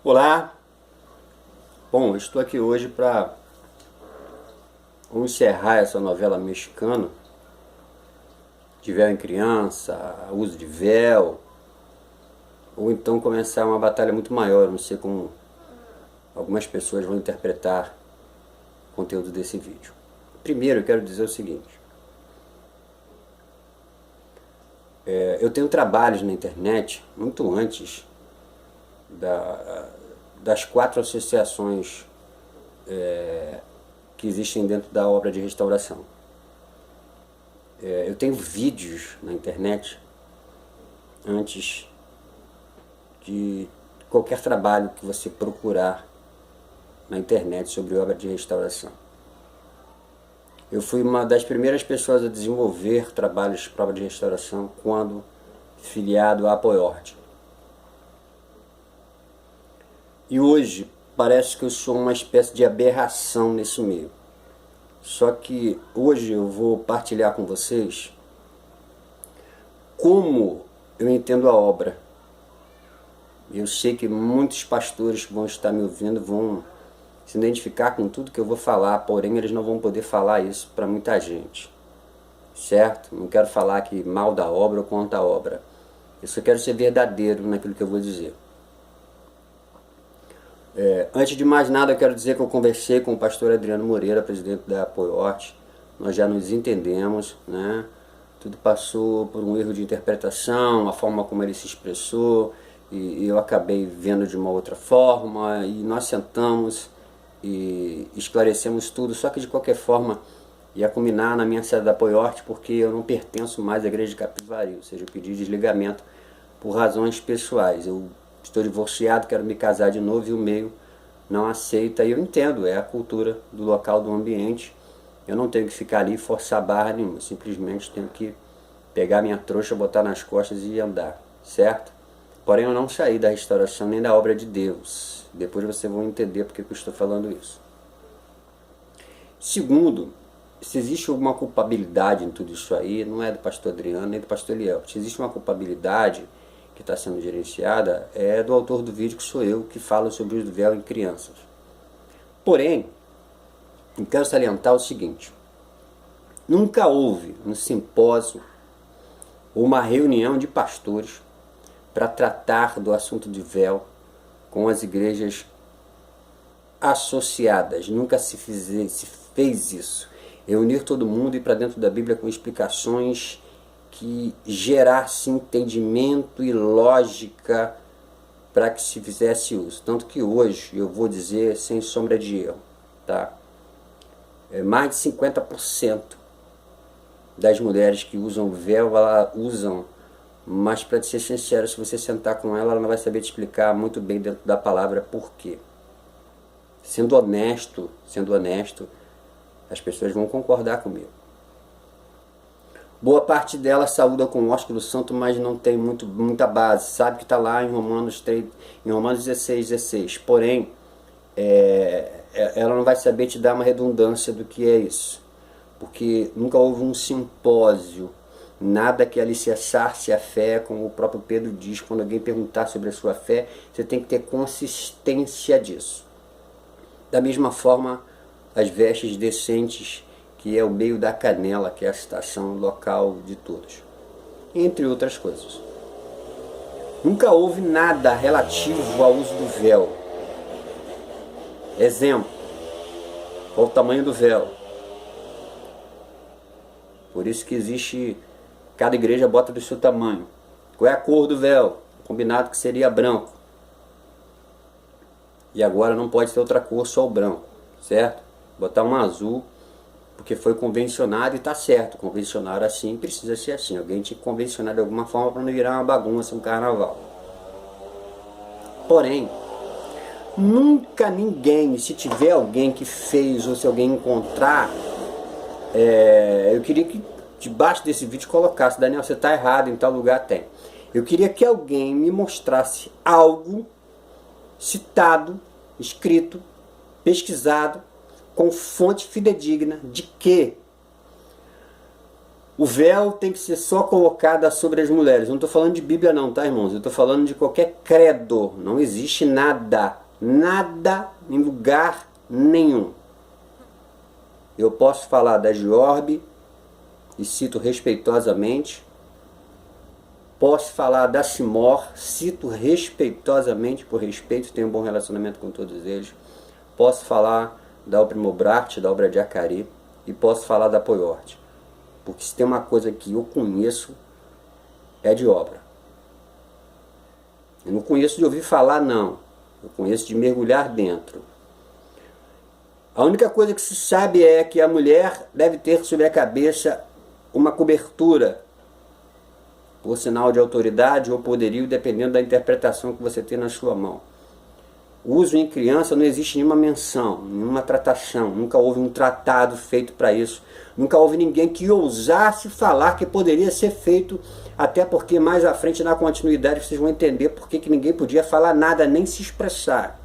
Olá, bom, eu estou aqui hoje para encerrar essa novela mexicana de véu em criança, uso de véu, ou então começar uma batalha muito maior. Não sei como algumas pessoas vão interpretar o conteúdo desse vídeo. Primeiro eu quero dizer o seguinte: eu tenho trabalhos na internet muito antes das 4 associações que existem dentro da obra de restauração. Eu tenho vídeos na internet antes de qualquer trabalho que você procurar na internet sobre obra de restauração. Eu fui uma das primeiras pessoas a desenvolver trabalhos para obra de restauração quando filiado à Apoiorte. E hoje parece que eu sou uma espécie de aberração nesse meio. Só que hoje eu vou partilhar com vocês como eu entendo a obra. Eu sei que muitos pastores que vão estar me ouvindo vão se identificar com tudo que eu vou falar, porém eles não vão poder falar isso para muita gente, certo? Não quero falar aqui mal da obra ou contra a obra. Eu só quero ser verdadeiro naquilo que eu vou dizer. Antes de mais nada, eu quero dizer que eu conversei com o pastor Adriano Moreira, presidente da Apoiorte. Nós já nos entendemos, né? Tudo passou por um erro de interpretação, a forma como ele se expressou, e eu acabei vendo de uma outra forma, e nós sentamos e esclarecemos tudo. Só que de qualquer forma ia culminar na minha saída da Apoiorte, porque eu não pertenço mais à igreja de Capivari, ou seja, eu pedi desligamento por razões pessoais. Eu estou divorciado, quero me casar de novo e o meio não aceita, e eu entendo, é a cultura do local, do ambiente. Eu não tenho que ficar ali e forçar barra nenhuma, simplesmente tenho que pegar minha trouxa, botar nas costas e andar, certo? Porém eu não saí da restauração nem da obra de Deus. Depois vocês vão entender porque que eu estou falando isso. Segundo, se existe alguma culpabilidade em tudo isso aí, não é do pastor Adriano nem do pastor Eliel. Se existe uma culpabilidade que está sendo gerenciada, é do autor do vídeo, que sou eu, que falo sobre o véu em crianças. Porém, eu quero salientar o seguinte: nunca houve um simpósio ou uma reunião de pastores para tratar do assunto de véu com as igrejas associadas. Nunca se fez isso. Reunir todo mundo e ir para dentro da Bíblia com explicações que gerasse entendimento e lógica para que se fizesse uso. Tanto que hoje, eu vou dizer sem sombra de erro, tá? Mais de 50% das mulheres que usam véu, elas usam, mas para ser sincero, se você sentar com ela, ela não vai saber te explicar muito bem dentro da palavra por quê. Sendo honesto, as pessoas vão concordar comigo. Boa parte dela saúda com o ósculo santo, mas não tem muita base. Sabe que está lá em Romanos 3, em Romanos 16. Porém, ela não vai saber te dar uma redundância do que é isso. Porque nunca houve um simpósio, nada que alicerçar-se a fé, como o próprio Pedro diz. Quando alguém perguntar sobre a sua fé, você tem que ter consistência disso. Da mesma forma, as vestes decentes, que é o meio da canela, que é a citação local de todos, entre outras coisas. Nunca houve nada relativo ao uso do véu. Exemplo: qual o tamanho do véu? Por isso que existe, cada igreja bota do seu tamanho. Qual é a cor do véu? Combinado que seria branco. E agora não pode ter outra cor, só o branco, certo? Botar um azul, porque foi convencionado e está certo. Convencionar assim, precisa ser assim. Alguém tinha que convencionar de alguma forma para não virar uma bagunça, um carnaval. Porém, nunca ninguém, se tiver alguém que fez ou se alguém encontrar, eu queria que debaixo desse vídeo colocasse: Daniel, você está errado, em tal lugar tem. Eu queria que alguém me mostrasse algo citado, escrito, pesquisado, com fonte fidedigna, de que O véu tem que ser só colocado sobre as mulheres. Eu não estou falando de Bíblia não, tá, irmãos? Eu estou falando de qualquer credo. Não existe nada, nada em lugar nenhum. Eu posso falar da Giorbe, e cito respeitosamente. Posso falar da Simor, cito respeitosamente, por respeito, tenho um bom relacionamento com todos eles. Posso falar da Oprimobrart, da obra de Acari, e posso falar da Poiorte. Porque se tem uma coisa que eu conheço, é de obra. Eu não conheço de ouvir falar, não. Eu conheço de mergulhar dentro. A única coisa que se sabe é que a mulher deve ter sobre a cabeça uma cobertura, por sinal de autoridade ou poderio, dependendo da interpretação que você tem na sua mão. O uso em criança não existe nenhuma menção, nenhuma tratação, nunca houve um tratado feito para isso, nunca houve ninguém que ousasse falar que poderia ser feito, até porque mais à frente, na continuidade, vocês vão entender por que ninguém podia falar nada, nem se expressar.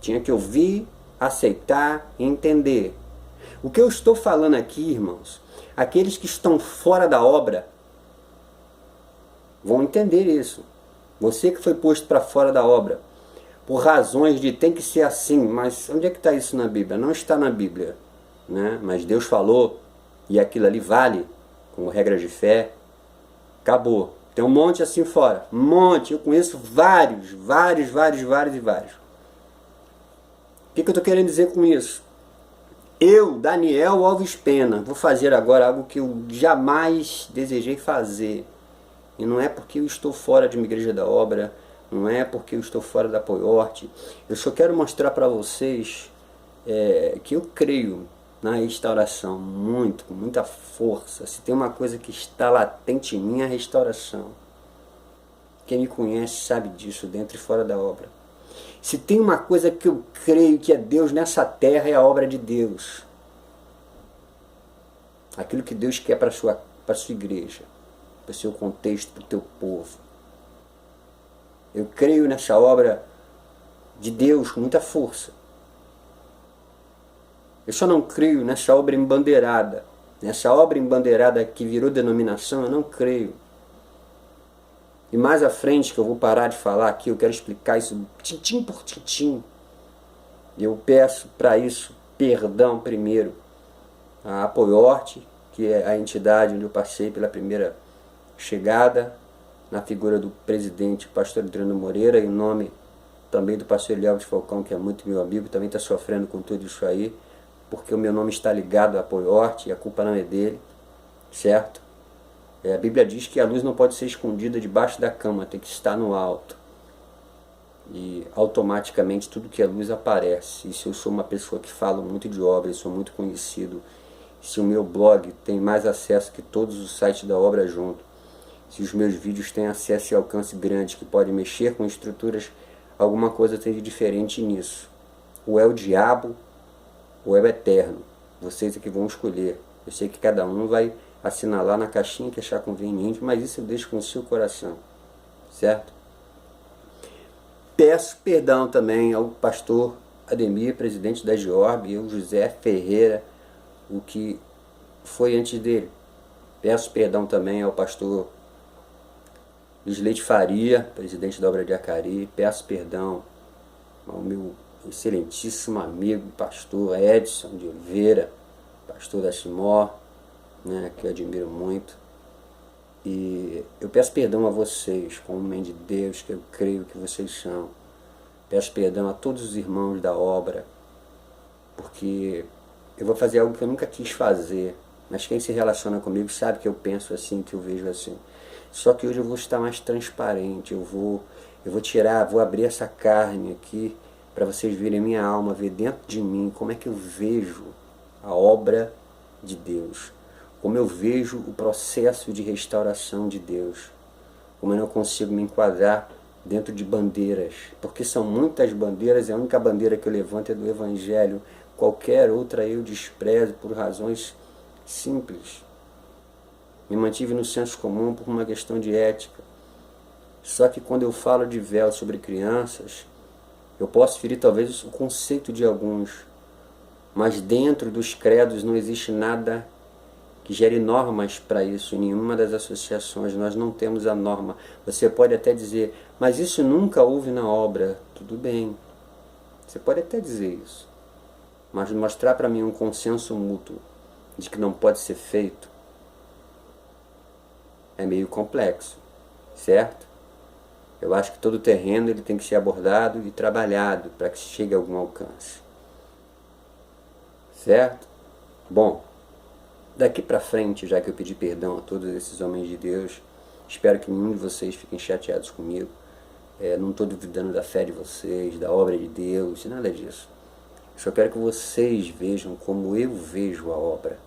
Tinha que ouvir, aceitar e entender. O que eu estou falando aqui, irmãos, aqueles que estão fora da obra vão entender isso. Você que foi posto para fora da obra, por razões de tem que ser assim, mas onde é que está isso na Bíblia? Não está na Bíblia, né? Mas Deus falou, e aquilo ali vale, como regra de fé, acabou. Tem um monte assim fora, um monte, eu conheço vários. O que eu estou querendo dizer com isso? Eu, Daniel Alves Pena, vou fazer agora algo que eu jamais desejei fazer. E não é porque eu estou fora de uma igreja da obra, não é porque eu estou fora da Poiorte. Eu só quero mostrar para vocês que eu creio na restauração, com muita força. Se tem uma coisa que está latente em mim, é a restauração. Quem me conhece sabe disso, dentro e fora da obra. Se tem uma coisa que eu creio que é Deus nessa terra, é a obra de Deus. Aquilo que Deus quer para a sua igreja, para o seu contexto, para o teu povo. Eu creio nessa obra de Deus com muita força. Eu só não creio nessa obra embandeirada. Nessa obra embandeirada que virou denominação, eu não creio. E mais à frente, que eu vou parar de falar aqui, eu quero explicar isso tintim por tintim. Eu peço para isso perdão primeiro à Poiorte, que é a entidade onde eu passei pela primeira chegada, na figura do presidente, pastor Adriano Moreira, em nome também do pastor Eliel de Falcão, que é muito meu amigo, também está sofrendo com tudo isso aí, porque o meu nome está ligado a Poiorte e a culpa não é dele, certo? A Bíblia diz que a luz não pode ser escondida debaixo da cama, tem que estar no alto. E automaticamente tudo que é luz aparece. E se eu sou uma pessoa que falo muito de obra, eu sou muito conhecido, se o meu blog tem mais acesso que todos os sites da obra junto, se os meus vídeos têm acesso e alcance grande, que pode mexer com estruturas, alguma coisa tem de diferente nisso. Ou é o diabo, ou é o eterno. Vocês é que vão escolher. Eu sei que cada um vai assinalar na caixinha que achar conveniente, mas isso eu deixo com o seu coração, certo? Peço perdão também ao pastor Ademir, presidente da Giorbe, e ao José Ferreira, o que foi antes dele. Peço perdão também ao pastor Isleide Faria, presidente da obra de Acari. Peço perdão ao meu excelentíssimo amigo, pastor Edson de Oliveira, pastor da Simor, né, que eu admiro muito. E eu peço perdão a vocês, como homem de Deus, que eu creio que vocês são. Peço perdão a todos os irmãos da obra, porque eu vou fazer algo que eu nunca quis fazer, mas quem se relaciona comigo sabe que eu penso assim, que eu vejo assim. Só que hoje eu vou estar mais transparente, eu vou abrir essa carne aqui, para vocês verem minha alma, ver dentro de mim como é que eu vejo a obra de Deus, como eu vejo o processo de restauração de Deus, como eu não consigo me enquadrar dentro de bandeiras, porque são muitas bandeiras, e a única bandeira que eu levanto é do Evangelho, qualquer outra eu desprezo por razões simples. Me mantive no senso comum por uma questão de ética. Só que quando eu falo de véu sobre crianças, eu posso ferir talvez o conceito de alguns, mas dentro dos credos não existe nada que gere normas para isso. Em nenhuma das associações nós não temos a norma. Você pode até dizer, mas isso nunca houve na obra. Tudo bem, você pode até dizer isso. Mas mostrar para mim um consenso mútuo de que não pode ser feito é meio complexo, certo? Eu acho que todo terreno ele tem que ser abordado e trabalhado para que chegue a algum alcance. Certo? Bom, daqui para frente, já que eu pedi perdão a todos esses homens de Deus, espero que nenhum de vocês fiquem chateados comigo. Não estou duvidando da fé de vocês, da obra de Deus, nada disso. Só quero que vocês vejam como eu vejo a obra.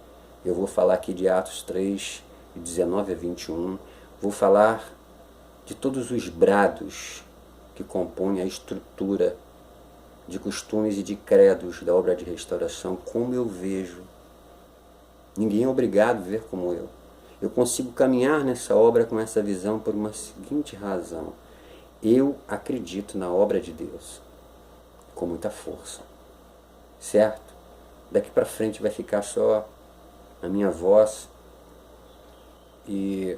Eu vou falar aqui de Atos 3, de 19 a 21. Vou falar de todos os brados que compõem a estrutura de costumes e de credos da obra de restauração, como eu vejo. Ninguém é obrigado a ver como eu. Eu consigo caminhar nessa obra com essa visão por uma seguinte razão. Eu acredito na obra de Deus com muita força. Certo? Daqui para frente vai ficar só a minha voz e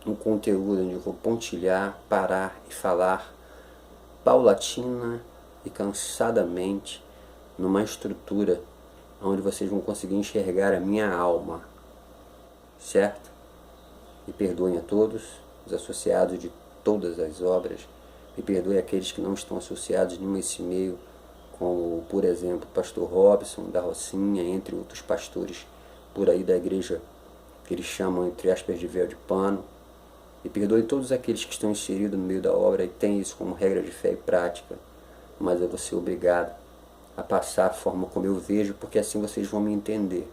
um conteúdo onde eu vou pontilhar, parar e falar paulatina e cansadamente numa estrutura onde vocês vão conseguir enxergar a minha alma, certo? Me perdoem a todos os associados de todas as obras, me perdoem aqueles que não estão associados nesse meio, como, por exemplo, o pastor Robson, da Rocinha, entre outros pastores por aí da igreja, que eles chamam, entre aspas, de véu de pano. E perdoe todos aqueles que estão inseridos no meio da obra e têm isso como regra de fé e prática, mas eu vou ser obrigado a passar a forma como eu vejo, porque assim vocês vão me entender,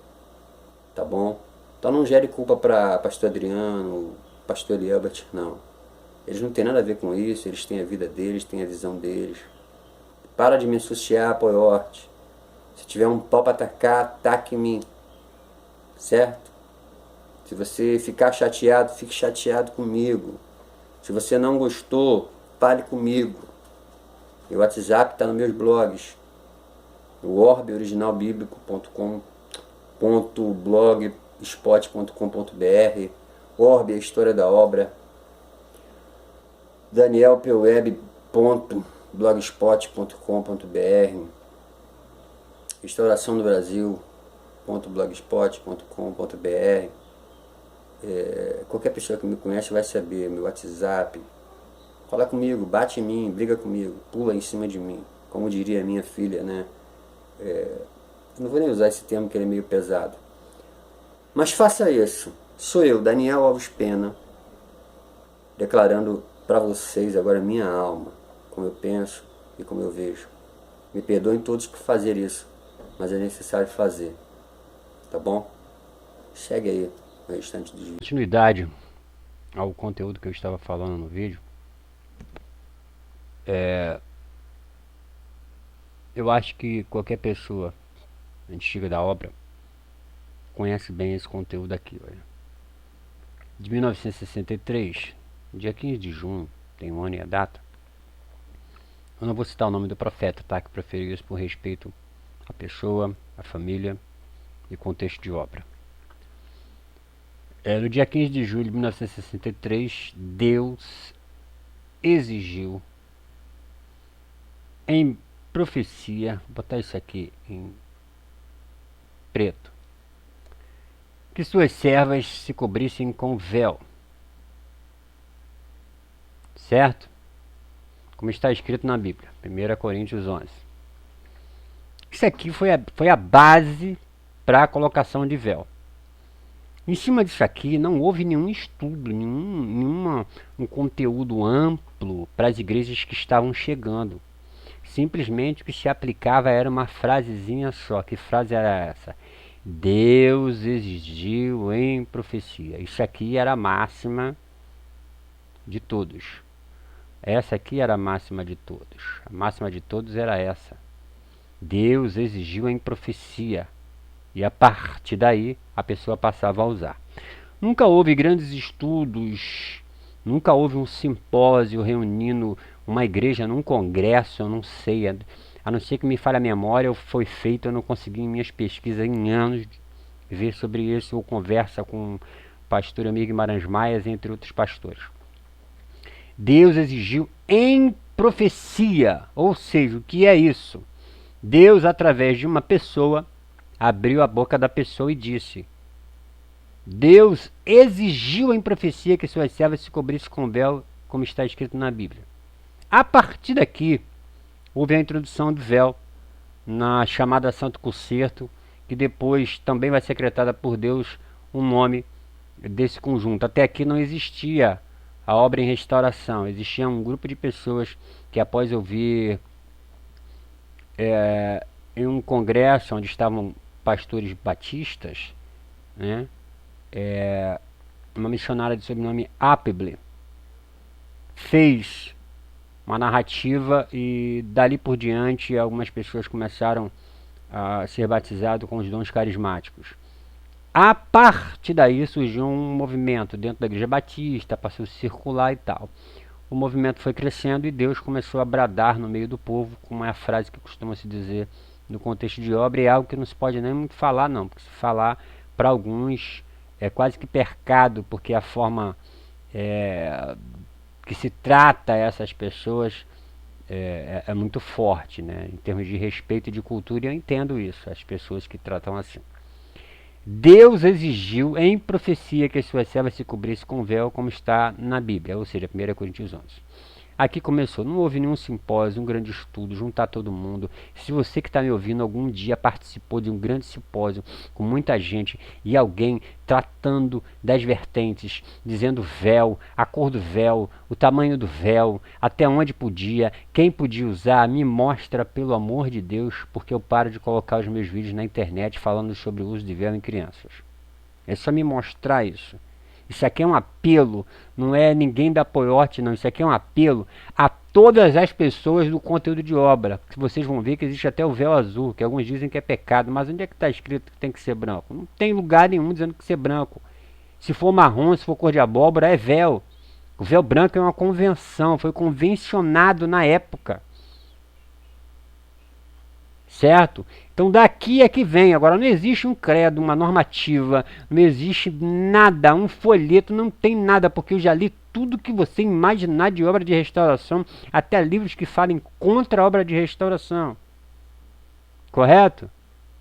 tá bom? Então não gere culpa para pastor Adriano, pastor Elielbert, não. Eles não têm nada a ver com isso, eles têm a vida deles, têm a visão deles. Para de me associar a Poiorte. Se tiver um pau para atacar, ataque em mim, certo? Se você ficar chateado, fique chateado comigo. Se você não gostou, fale comigo. Meu WhatsApp está nos meus blogs. O orbeoriginalbiblico.com.blogspot.com.br. Orbe, a história da obra. danielpweb.blogspot.com.br. Restauração do Brasil.blogspot.com.br. Qualquer pessoa que me conhece vai saber, meu WhatsApp. Fala comigo, bate em mim, briga comigo, pula em cima de mim. Como diria a minha filha, né? Não vou nem usar esse termo que ele é meio pesado. Mas faça isso. Sou eu, Daniel Alves Pena, declarando para vocês agora minha alma, como eu penso e como eu vejo. Me perdoem todos por fazer isso, mas é necessário fazer. Tá bom? Segue aí o restante do vídeo. Continuidade ao conteúdo que eu estava falando no vídeo. Eu acho que qualquer pessoa antiga da obra conhece bem esse conteúdo aqui, olha. De 1963, dia 15 de junho, tem um ano e a data. Eu não vou citar o nome do profeta, tá? Que preferi isso por respeito à pessoa, à família e contexto de obra. No dia 15 de julho de 1963, Deus exigiu em profecia, vou botar isso aqui em preto, que suas servas se cobrissem com véu, certo? Como está escrito na Bíblia, 1 Coríntios 11. Isso aqui foi a base para a colocação de véu. Em cima disso aqui não houve nenhum estudo, um conteúdo amplo para as igrejas que estavam chegando. Simplesmente o que se aplicava era uma frasezinha só. Que frase era essa? Deus exigiu em profecia. Isso aqui era a máxima de todos. Essa aqui era a máxima de todos. A máxima de todos era essa. Deus exigiu em profecia. E a partir daí a pessoa passava a usar. Nunca houve grandes estudos, nunca houve um simpósio reunindo uma igreja num congresso, eu não sei, a não ser que me falhe a memória, foi feito, eu não consegui em minhas pesquisas em anos vê sobre isso ou conversa com o pastor Amir Guimarães Maia, entre outros pastores. Deus exigiu em profecia, ou seja, o que é isso? Deus, através de uma pessoa, abriu a boca da pessoa e disse: Deus exigiu em profecia que suas servas se cobrissem com véu, como está escrito na Bíblia. A partir daqui, houve a introdução do véu na chamada Santo Concerto, que depois também vai ser decretada por Deus um nome desse conjunto. Até aqui não existia a obra em restauração, existia um grupo de pessoas que, após ouvir em um congresso onde estavam pastores batistas, né, uma missionária de sobrenome Appleby fez uma narrativa e dali por diante algumas pessoas começaram a ser batizadas com os dons carismáticos. A partir daí surgiu um movimento dentro da Igreja Batista, passou a circular e tal. O movimento foi crescendo e Deus começou a bradar no meio do povo, como é a frase que costuma se dizer no contexto de obra, e é algo que não se pode nem muito falar não, porque se falar para alguns é quase que pecado, porque a forma que se trata essas pessoas é muito forte, né? Em termos de respeito e de cultura, eu entendo isso, as pessoas que tratam assim. Deus exigiu em profecia que as suas servas se cobrissem com véu, como está na Bíblia, ou seja, 1 Coríntios 11. Aqui começou, não houve nenhum simpósio, um grande estudo, juntar todo mundo. Se você que está me ouvindo algum dia participou de um grande simpósio com muita gente e alguém tratando das vertentes, dizendo véu, a cor do véu, o tamanho do véu, até onde podia, quem podia usar, me mostra pelo amor de Deus, porque eu paro de colocar os meus vídeos na internet falando sobre o uso de véu em crianças. É só me mostrar isso. Isso aqui é um apelo, não é ninguém da Poiote não, isso aqui é um apelo a todas as pessoas do conteúdo de obra. Vocês vão ver que existe até o véu azul, que alguns dizem que é pecado, mas onde é que está escrito que tem que ser branco? Não tem lugar nenhum dizendo que ser branco. Se for marrom, se for cor de abóbora, é véu. O véu branco é uma convenção, foi convencionado na época. Certo? Então daqui é que vem. Agora não existe um credo, uma normativa, não existe nada, um folheto, não tem nada, porque eu já li tudo que você imaginar de obra de restauração, até livros que falem contra a obra de restauração. Correto?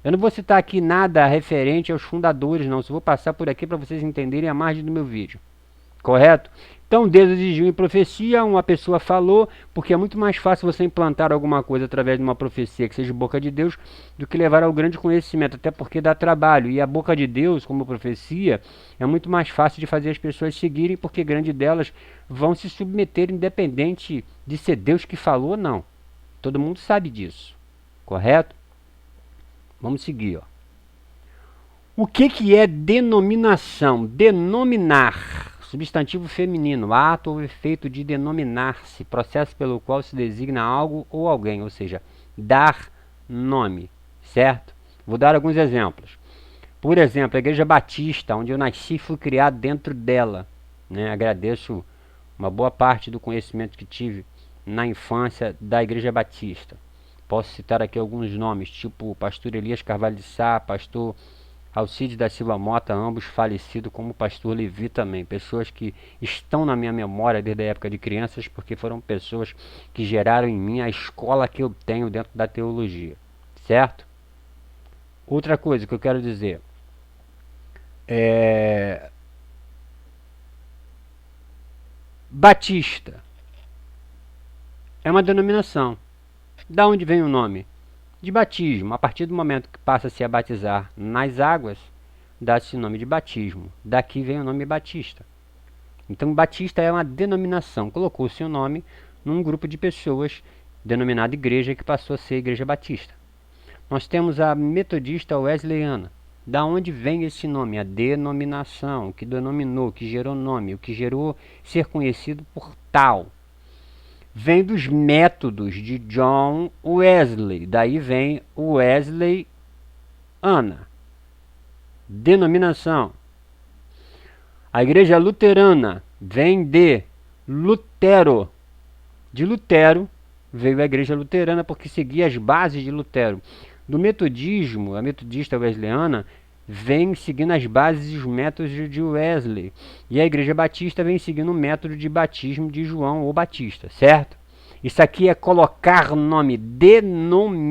Eu não vou citar aqui nada referente aos fundadores, não. Só vou passar por aqui para vocês entenderem a margem do meu vídeo. Correto? Então Deus exigiu em profecia, uma pessoa falou, porque é muito mais fácil você implantar alguma coisa através de uma profecia que seja boca de Deus, do que levar ao grande conhecimento, até porque dá trabalho. E a boca de Deus, como profecia, é muito mais fácil de fazer as pessoas seguirem, porque grande delas vão se submeter independente de ser Deus que falou ou não. Todo mundo sabe disso. Correto? Vamos seguir, ó. O que é denominação? Denominar. Substantivo feminino, ato ou efeito de denominar-se, processo pelo qual se designa algo ou alguém, ou seja, dar nome, certo? Vou dar alguns exemplos. Por exemplo, a Igreja Batista, onde eu nasci e fui criado dentro dela, né? Agradeço uma boa parte do conhecimento que tive na infância da Igreja Batista. Posso citar aqui alguns nomes, tipo pastor Elias Carvalho de Sá, pastor Alcides da Silva Mota, ambos falecidos, como o pastor Levi também. Pessoas que estão na minha memória desde a época de crianças, porque foram pessoas que geraram em mim a escola que eu tenho dentro da teologia. Certo? Outra coisa que eu quero dizer. Batista. É uma denominação. Da onde vem o nome? De batismo. A partir do momento que passa-se a batizar nas águas, dá-se o nome de batismo. Daqui vem o nome Batista. Então Batista é uma denominação. Colocou-se o nome num grupo de pessoas denominado igreja, que passou a ser Igreja Batista. Nós temos a metodista wesleyana. Da onde vem esse nome? A denominação, o que denominou, o que gerou nome, o que gerou ser conhecido por tal. Vem dos métodos de John Wesley. Daí vem o Wesleyana. Denominação. A Igreja Luterana vem de Lutero. De Lutero veio a Igreja Luterana porque seguia as bases de Lutero. Do metodismo, a metodista wesleyana, vem seguindo as bases e os métodos de Wesley. E a Igreja Batista vem seguindo o método de batismo de João ou Batista, certo? Isso aqui é colocar nome, denominação.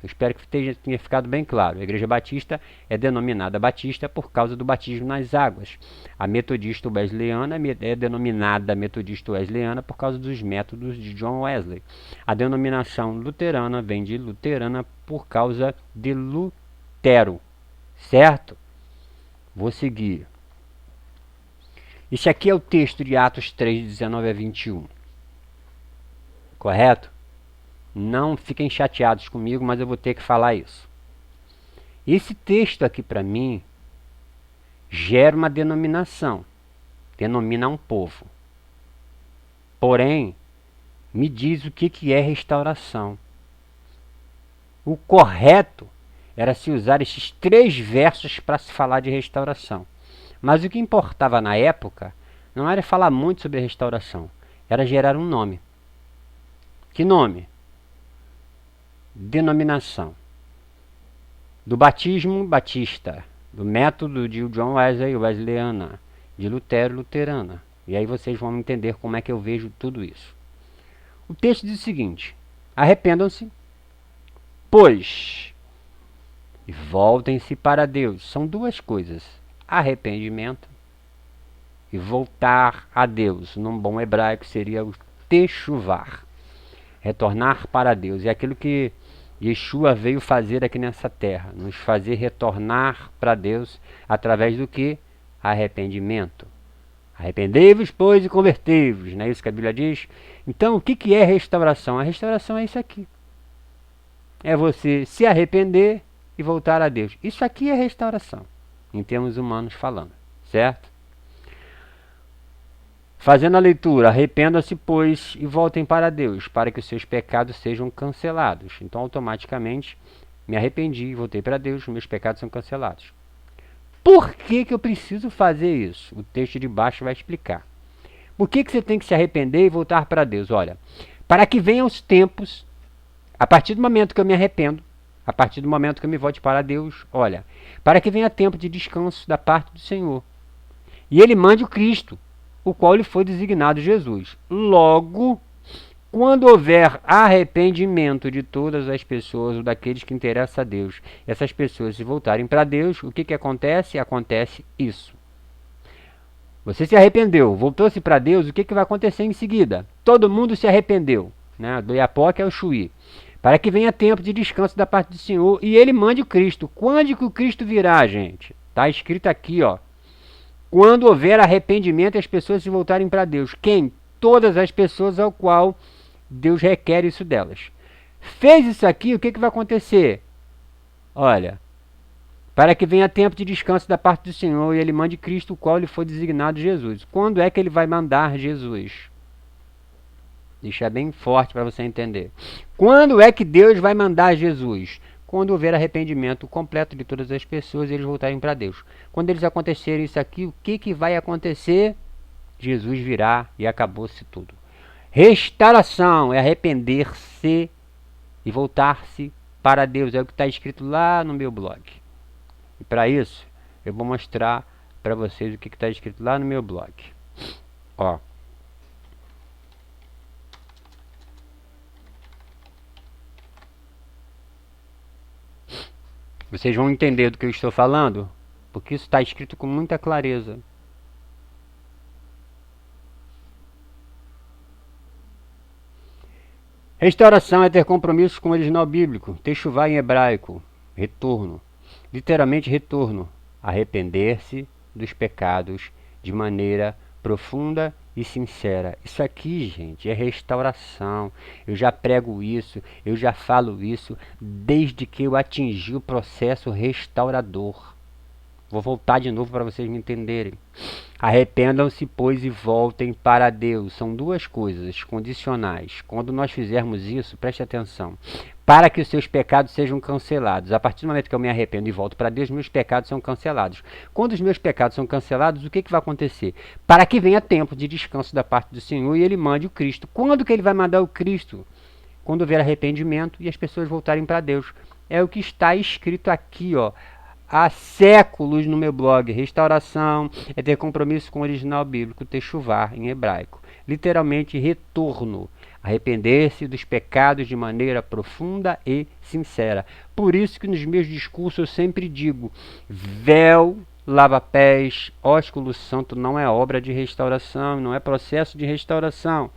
Eu espero que tenha ficado bem claro. A Igreja Batista é denominada Batista por causa do batismo nas águas. A Metodista Wesleyana é denominada Metodista Wesleyana por causa dos métodos de John Wesley. A denominação luterana vem de luterana por causa de Lutero. Certo? Vou seguir. Esse aqui é o texto de Atos 3, 19 a 21. Correto? Não fiquem chateados comigo, mas eu vou ter que falar isso. Esse texto aqui para mim gera uma denominação. Denomina um povo. Porém, me diz o que é restauração. O correto era se usar esses 3 versos para se falar de restauração. Mas o que importava na época não era falar muito sobre restauração, era gerar um nome. Que nome? Denominação. Do batismo, batista. Do método de John Wesley, wesleyana. De Lutero, luterana. E aí vocês vão entender como é que eu vejo tudo isso. O texto diz o seguinte: arrependam-se, pois, e voltem-se para Deus. São 2 coisas: arrependimento e voltar a Deus. Num bom hebraico seria o techuvar. Retornar para Deus. É aquilo que Yeshua veio fazer aqui nessa terra. Nos fazer retornar para Deus através do que? Arrependimento. Arrependei-vos, pois, e convertei-vos. Não é isso que a Bíblia diz? Então, o que é restauração? A restauração é isso aqui. É você se arrepender e voltar a Deus. Isso aqui é restauração, em termos humanos falando. Certo? Fazendo a leitura, arrependam-se, pois, e voltem para Deus, para que os seus pecados sejam cancelados. Então, automaticamente, me arrependi e voltei para Deus, meus pecados são cancelados. Por que eu preciso fazer isso? O texto de baixo vai explicar. Por que você tem que se arrepender e voltar para Deus? Olha, para que venham os tempos, a partir do momento que eu me arrependo, a partir do momento que eu me volte para Deus, olha, para que venha tempo de descanso da parte do Senhor. E Ele mande o Cristo, o qual lhe foi designado Jesus. Logo, quando houver arrependimento de todas as pessoas, ou daqueles que interessam a Deus, essas pessoas se voltarem para Deus, o que acontece? Acontece isso. Você se arrependeu, voltou-se para Deus, o que vai acontecer em seguida? Todo mundo se arrependeu. Né? Do Iapoque ao Chuí. Para que venha tempo de descanso da parte do Senhor e Ele mande o Cristo. Quando que o Cristo virá, gente? Está escrito aqui, ó. Quando houver arrependimento e as pessoas se voltarem para Deus. Quem? Todas as pessoas ao qual Deus requer isso delas. Fez isso aqui, o que vai acontecer? Olha, para que venha tempo de descanso da parte do Senhor e Ele mande Cristo, o qual lhe foi designado Jesus. Quando é que Ele vai mandar Jesus? Deixa bem forte para você entender. Quando é que Deus vai mandar Jesus? Quando houver arrependimento completo de todas as pessoas e eles voltarem para Deus. Quando eles acontecerem isso aqui, o que vai acontecer? Jesus virá e acabou-se tudo. Restauração é arrepender-se e voltar-se para Deus. É o que está escrito lá no meu blog. E para isso, eu vou mostrar para vocês o que está escrito lá no meu blog. Ó. Vocês vão entender do que eu estou falando, porque isso está escrito com muita clareza. Restauração é ter compromisso com o original bíblico. Techuvá em hebraico, retorno. Literalmente retorno. Arrepender-se dos pecados de maneira profunda e sincera. Isso aqui, gente, é restauração. Eu já prego isso, eu já falo isso desde que eu atingi o processo restaurador. Vou voltar de novo para vocês me entenderem. Arrependam-se, pois, e voltem para Deus. São 2 coisas condicionais. Quando nós fizermos isso, preste atenção. Para que os seus pecados sejam cancelados. A partir do momento que eu me arrependo e volto para Deus, meus pecados são cancelados. Quando os meus pecados são cancelados, o que vai acontecer? Para que venha tempo de descanso da parte do Senhor e Ele mande o Cristo. Quando que Ele vai mandar o Cristo? Quando houver arrependimento e as pessoas voltarem para Deus. é o que está escrito aqui, ó, há séculos no meu blog. Restauração é ter compromisso com o original bíblico, techuvá em hebraico. Literalmente, retorno. Arrepender-se dos pecados de maneira profunda e sincera. Por isso que nos meus discursos eu sempre digo, véu, lava-pés, ósculo santo não é obra de restauração, não é processo de restauração.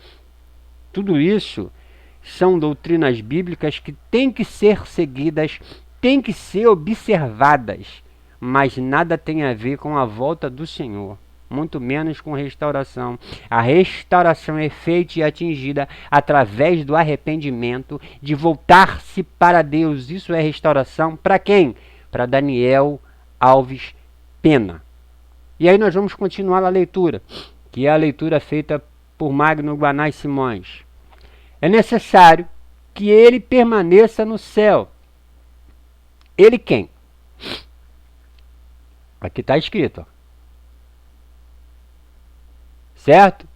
Tudo isso são doutrinas bíblicas que têm que ser seguidas, têm que ser observadas, mas nada tem a ver com a volta do Senhor, muito menos com restauração. A restauração é feita e atingida através do arrependimento, de voltar-se para Deus. Isso é restauração para quem? Para Daniel Alves Pena. E aí nós vamos continuar a leitura, que é a leitura feita por Magno Guanais Simões. É necessário que ele permaneça no céu. Ele quem? Aqui está escrito, ó. Certo?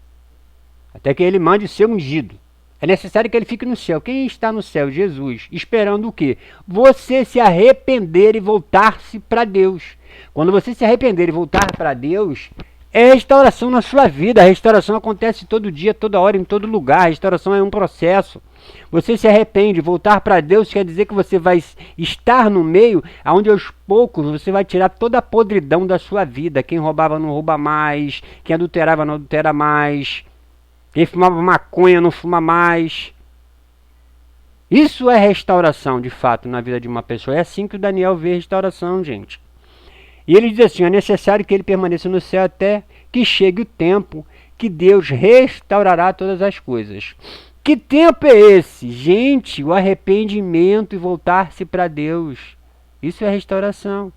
Até que ele mande o seu ungido. É necessário que ele fique no céu. Quem está no céu? Jesus. Esperando o quê? Você se arrepender e voltar-se para Deus. Quando você se arrepender e voltar para Deus, é restauração na sua vida. A restauração acontece todo dia, toda hora, em todo lugar. A restauração é um processo. Você se arrepende, voltar para Deus quer dizer que você vai estar no meio onde aos poucos você vai tirar toda a podridão da sua vida. Quem roubava não rouba mais, quem adulterava não adultera mais, quem fumava maconha não fuma mais. Isso é restauração, de fato, na vida de uma pessoa. É assim que o Daniel vê restauração, gente. E ele diz assim, é necessário que ele permaneça no céu até que chegue o tempo que Deus restaurará todas as coisas. Que tempo é esse? Gente, o arrependimento e voltar-se para Deus. Isso é restauração.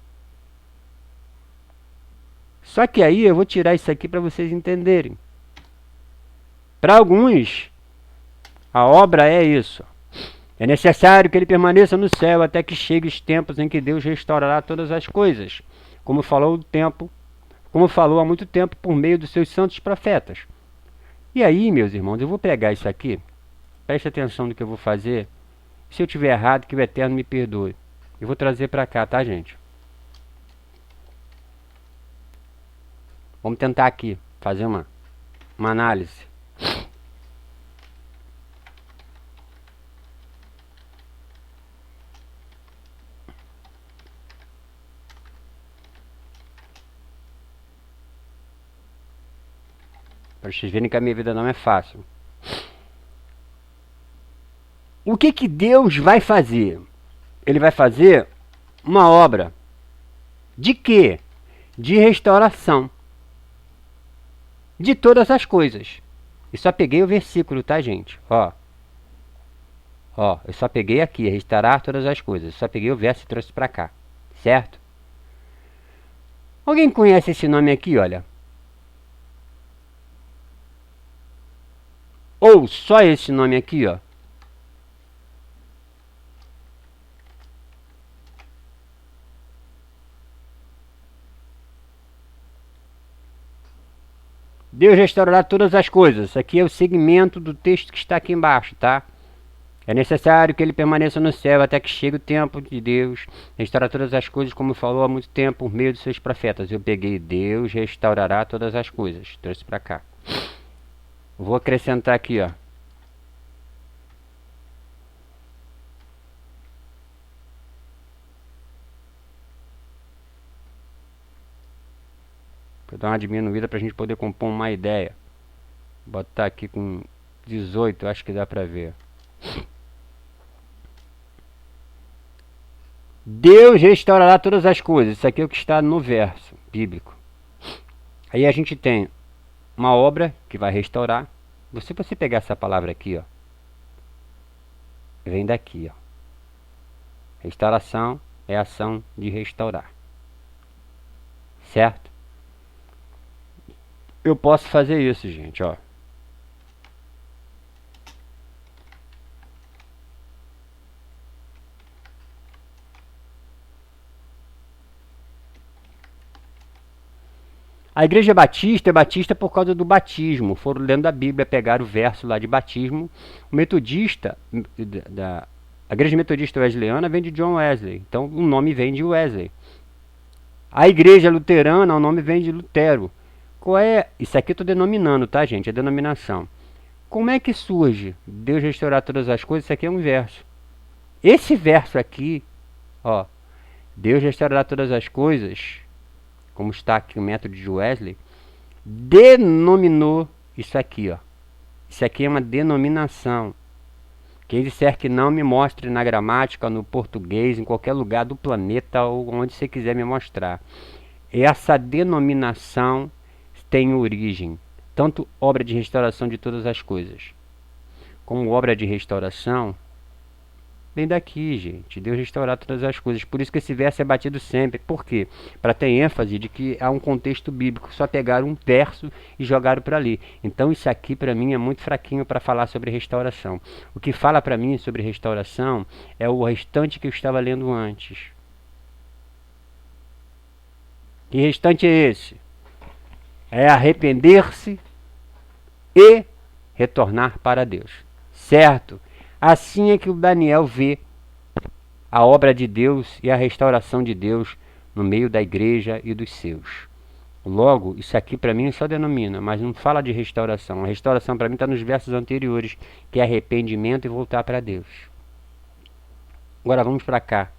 Só que aí eu vou tirar isso aqui para vocês entenderem. Para alguns, a obra é isso. É necessário que ele permaneça no céu até que chegue os tempos em que Deus restaurará todas as coisas. Como falou há muito tempo por meio dos seus santos profetas. E aí, meus irmãos, eu vou pregar isso aqui. Preste atenção no que eu vou fazer. Se eu tiver errado, que o Eterno me perdoe. Eu vou trazer para cá, tá, gente? Vamos tentar aqui fazer uma análise. Para vocês verem que a minha vida não é fácil. O que Deus vai fazer? Ele vai fazer uma obra. De quê? De restauração. De todas as coisas. Eu só peguei o versículo, tá, gente? Ó, eu só peguei aqui, restaurar todas as coisas. Eu só peguei o verso e trouxe para cá. Certo? Alguém conhece esse nome aqui, olha? Ou só esse nome aqui, ó. Deus restaurará todas as coisas. Isso aqui é o segmento do texto que está aqui embaixo, tá? É necessário que ele permaneça no céu até que chegue o tempo de Deus restaurar todas as coisas, como falou há muito tempo por meio dos seus profetas. Eu peguei Deus restaurará todas as coisas. Trouxe para cá. Vou acrescentar aqui, ó. Vou dar uma diminuída para a gente poder compor uma ideia. Vou botar aqui com 18, acho que dá para ver. Deus restaurará todas as coisas. Isso aqui é o que está no verso bíblico. Aí a gente tem uma obra que vai restaurar. Se você pegar essa palavra aqui, ó, vem daqui, ó. Restauração é a ação de restaurar. Certo? Eu posso fazer isso, gente, ó. A igreja batista é batista por causa do batismo. Foram lendo a Bíblia, pegaram o verso lá de batismo. O metodista A igreja metodista wesleyana vem de John Wesley, então o nome vem de Wesley. A igreja luterana, o nome vem de Lutero. Qual é? Isso aqui eu estou denominando, tá, gente? É denominação. Como é que surge Deus restaurar todas as coisas? Isso aqui é um verso. Esse verso aqui, ó, Deus restaurará todas as coisas, como está aqui o método de Wesley, denominou isso aqui, ó. Isso aqui é uma denominação. Quem disser que não, me mostre na gramática, no português, em qualquer lugar do planeta ou onde você quiser me mostrar. Essa denominação tem origem, tanto obra de restauração de todas as coisas, como obra de restauração, vem daqui, gente. Deus restaurar todas as coisas. Por isso que esse verso é batido sempre. Por quê? Para ter ênfase de que há um contexto bíblico. Só pegaram um verso e jogaram para ali. Então isso aqui para mim é muito fraquinho para falar sobre restauração. O que fala para mim sobre restauração é o restante que eu estava lendo antes. Que restante é esse? É arrepender-se e retornar para Deus. Certo? Assim é que o Daniel vê a obra de Deus e a restauração de Deus no meio da igreja e dos seus. Logo, isso aqui para mim só denomina, mas não fala de restauração. A restauração para mim está nos versos anteriores, que é arrependimento e voltar para Deus. Agora vamos para cá.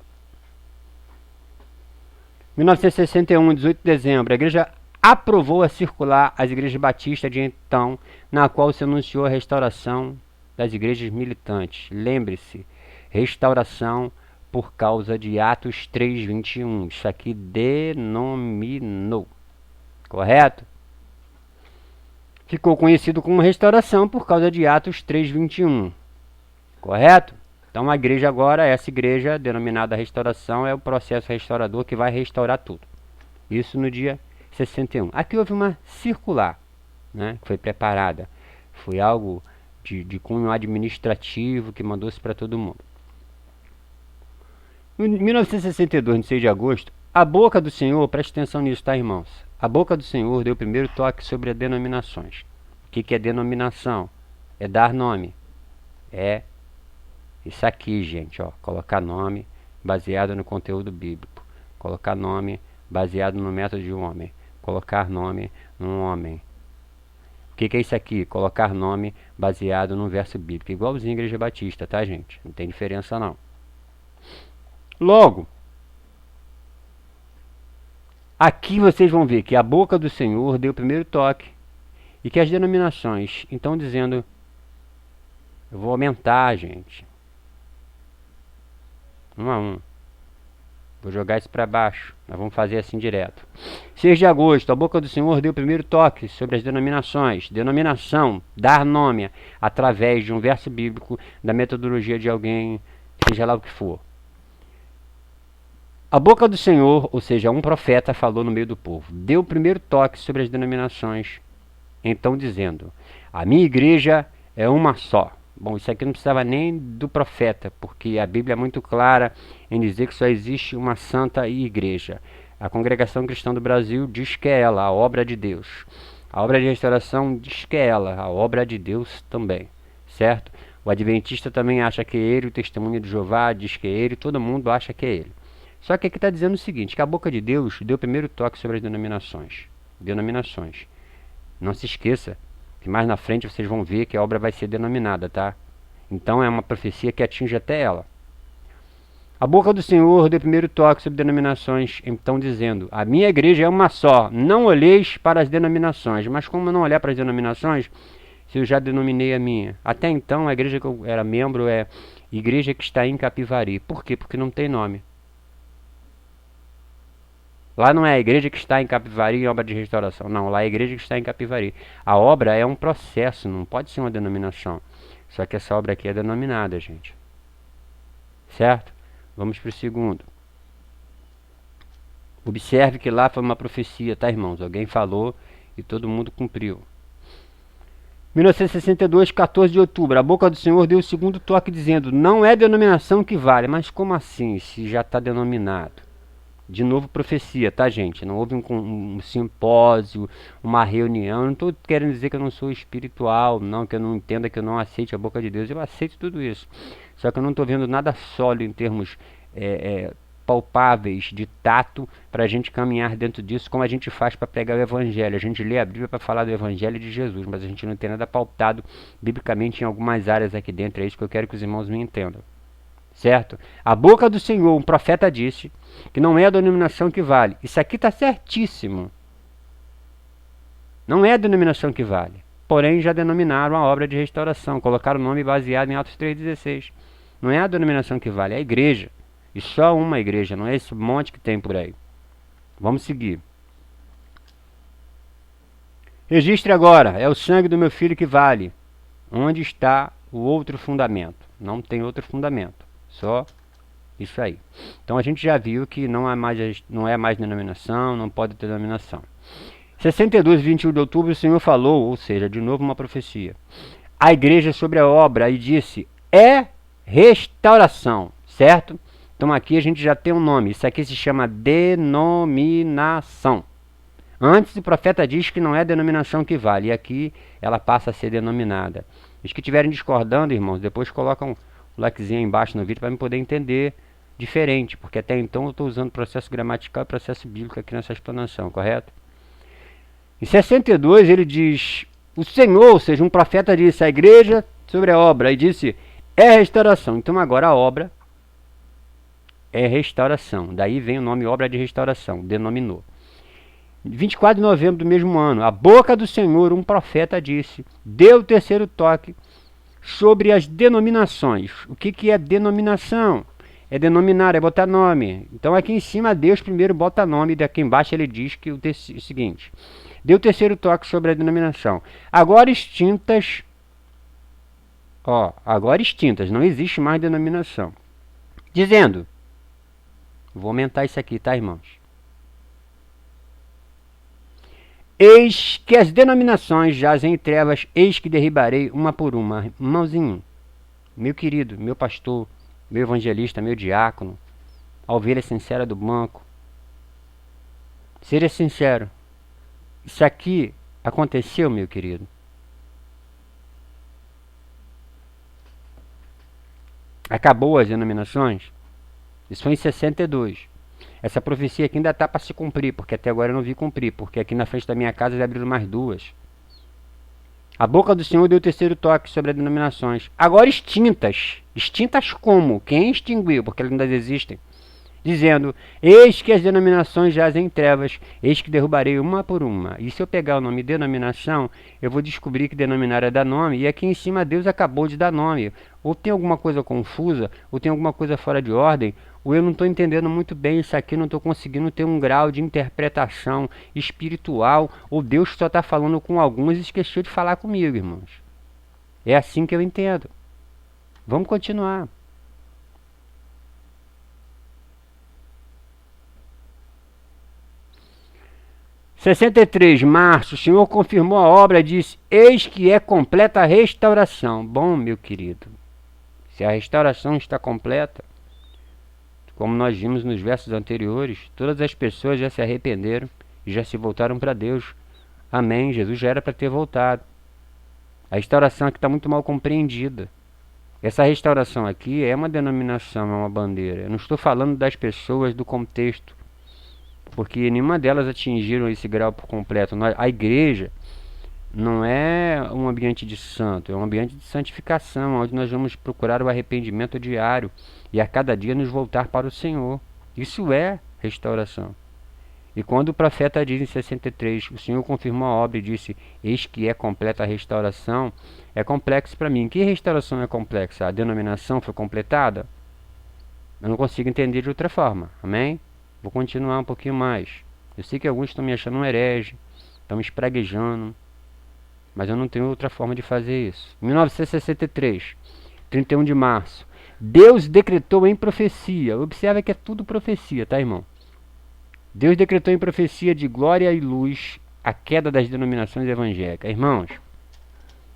1961, 18 de dezembro, a igreja aprovou a circular as igrejas batistas de então, na qual se anunciou a restauração das igrejas militantes. Lembre-se, restauração por causa de Atos 3:21. Isso aqui denominou. Correto? Ficou conhecido como restauração por causa de Atos 3:21. Correto? Então a igreja agora, essa igreja denominada restauração, é o processo restaurador que vai restaurar tudo. Isso no dia 61. Aqui houve uma circular, né, que foi preparada. Foi algo de cunho administrativo que mandou-se para todo mundo. Em 1962, no 6 de agosto, a boca do Senhor, preste atenção nisso, tá, irmãos? A boca do Senhor deu o primeiro toque sobre as denominações. O que é denominação? É dar nome. É isso aqui, gente, ó, colocar nome baseado no conteúdo bíblico. Colocar nome baseado no método de um homem. Colocar nome num homem. O que é isso aqui? Colocar nome baseado num verso bíblico. Igualzinho a Igreja Batista, tá, gente? Não tem diferença, não. Logo, aqui vocês vão ver que a boca do Senhor deu o primeiro toque. E que as denominações estão dizendo, eu vou aumentar, gente. Um a um. Vou jogar isso para baixo. Nós vamos fazer assim direto. 6 de agosto, a boca do Senhor deu o primeiro toque sobre as denominações. Denominação, dar nome através de um verso bíblico, da metodologia de alguém, seja lá o que for. A boca do Senhor, ou seja, um profeta, falou no meio do povo. Deu o primeiro toque sobre as denominações, então dizendo, a minha igreja é uma só. Bom, isso aqui não precisava nem do profeta, porque a Bíblia é muito clara em dizer que só existe uma santa igreja. A Congregação Cristã do Brasil diz que é ela, a obra de Deus. A obra de restauração diz que é ela, a obra de Deus também, certo? O Adventista também acha que é ele, o Testemunho de Jeová diz que é ele, todo mundo acha que é ele. Só que aqui está dizendo o seguinte, que a boca de Deus deu o primeiro toque sobre as denominações. Denominações. Não se esqueça que mais na frente vocês vão ver que a obra vai ser denominada, tá? Então é uma profecia que atinge até ela. A boca do Senhor deu o primeiro toque sobre denominações, então dizendo, a minha igreja é uma só, não olheis para as denominações. Mas como não olhar para as denominações, se eu já denominei a minha? Até então a igreja que eu era membro é Igreja que está em Capivari. Por quê? Porque não tem nome. Lá não é a igreja que está em Capivari em obra de restauração. Não, lá é a igreja que está em Capivari. A obra é um processo, não pode ser uma denominação. Só que essa obra aqui é denominada, gente. Certo? Vamos para o segundo. Observe que lá foi uma profecia, tá, irmãos? Alguém falou e todo mundo cumpriu. 1962, 14 de outubro. A boca do Senhor deu o segundo toque dizendo, não é denominação que vale. Mas como assim, se já está denominado? De novo profecia, tá, gente? Não houve um simpósio, uma reunião. Eu não estou querendo dizer que eu não sou espiritual, não, que eu não entenda, que eu não aceite a boca de Deus. Eu aceito tudo isso. só que eu não estou vendo nada sólido em termos palpáveis de tato para a gente caminhar dentro disso, como a gente faz para pregar o Evangelho. A gente lê a Bíblia para falar do Evangelho de Jesus, mas a gente não tem nada pautado biblicamente em algumas áreas aqui dentro. É isso que eu quero que os irmãos me entendam. Certo? A boca do Senhor, um profeta disse que não é a denominação que vale. Isso aqui está certíssimo. Não é a denominação que vale. Porém, já denominaram a obra de restauração. Colocaram o nome baseado em Atos 3,16. Não é a denominação que vale, é a igreja. E só uma igreja, não é esse monte que tem por aí. Vamos seguir. Registre agora, é o sangue do meu filho que vale. Onde está o outro fundamento? Não tem outro fundamento, só isso aí. Então a gente já viu que não é mais denominação, não pode ter denominação. 62, 21 de outubro, o Senhor falou, ou seja, de novo uma profecia, a igreja sobre a obra e disse, é restauração, certo? Então aqui a gente já tem um nome, isso aqui se chama denominação. Antes o profeta diz que não é a denominação que vale, e aqui ela passa a ser denominada. Os que estiverem discordando, irmãos, depois colocam o likezinho aí embaixo no vídeo para me poder entender diferente, porque até então eu estou usando processo gramatical e processo bíblico aqui nessa explanação, correto? Em 62 ele diz, o Senhor, ou seja, um profeta disse à igreja sobre a obra, e disse, é restauração. Então agora a obra é restauração. Daí vem o nome obra de restauração, denominou. 24 de novembro do mesmo ano, a boca do Senhor, um profeta disse, deu o terceiro toque sobre as denominações. O que é denominação? É denominar, é botar nome. Então aqui em cima Deus primeiro bota nome, e daqui embaixo ele diz que o seguinte, deu o terceiro toque sobre a denominação. Agora extintas, não existe mais denominação. Dizendo, vou aumentar isso aqui, tá, irmãos? Eis que as denominações jazem em trevas, eis que derribarei uma por uma. Irmãozinho, meu querido, meu pastor, meu evangelista, meu diácono, a ovelha sincera do banco. Seja sincero, isso aqui aconteceu, meu querido? Acabou as denominações? Isso foi em 62. Essa profecia aqui ainda está para se cumprir, porque até agora eu não vi cumprir, porque aqui na frente da minha casa já abriram mais duas. A boca do Senhor deu o terceiro toque sobre as denominações. Agora extintas. Extintas como? Quem extinguiu? Porque elas ainda existem. Dizendo, eis que as denominações jazem em trevas, eis que derrubarei uma por uma. E se eu pegar o nome denominação, eu vou descobrir que denominar é dar nome, e aqui em cima Deus acabou de dar nome. Ou tem alguma coisa confusa, ou tem alguma coisa fora de ordem, ou eu não estou entendendo muito bem isso aqui, não estou conseguindo ter um grau de interpretação espiritual, ou Deus só está falando com alguns e esqueceu de falar comigo, irmãos. É assim que eu entendo. Vamos continuar. Em 63, março, o Senhor confirmou a obra e disse, eis que é completa a restauração. Bom, meu querido, se a restauração está completa, como nós vimos nos versos anteriores, todas as pessoas já se arrependeram e já se voltaram para Deus. Amém, Jesus já era para ter voltado. A restauração aqui está muito mal compreendida. Essa restauração aqui é uma denominação, é uma bandeira. Eu não estou falando das pessoas do contexto, porque nenhuma delas atingiram esse grau por completo. A igreja não é um ambiente de santo, é um ambiente de santificação, onde nós vamos procurar o arrependimento diário e a cada dia nos voltar para o Senhor. Isso é restauração. E quando o profeta diz em 63, o Senhor confirmou a obra e disse, eis que é completa a restauração, é complexo para mim. Que restauração é complexa? A denominação foi completada? Eu não consigo entender de outra forma, amém? Vou continuar um pouquinho mais. Eu sei que alguns estão me achando um herege, estão me espraguejando, mas eu não tenho outra forma de fazer isso. 1963, 31 de março, Deus decretou em profecia. Observa que é tudo profecia, tá, irmão? Deus decretou em profecia de glória e luz a queda das denominações evangélicas. Irmãos,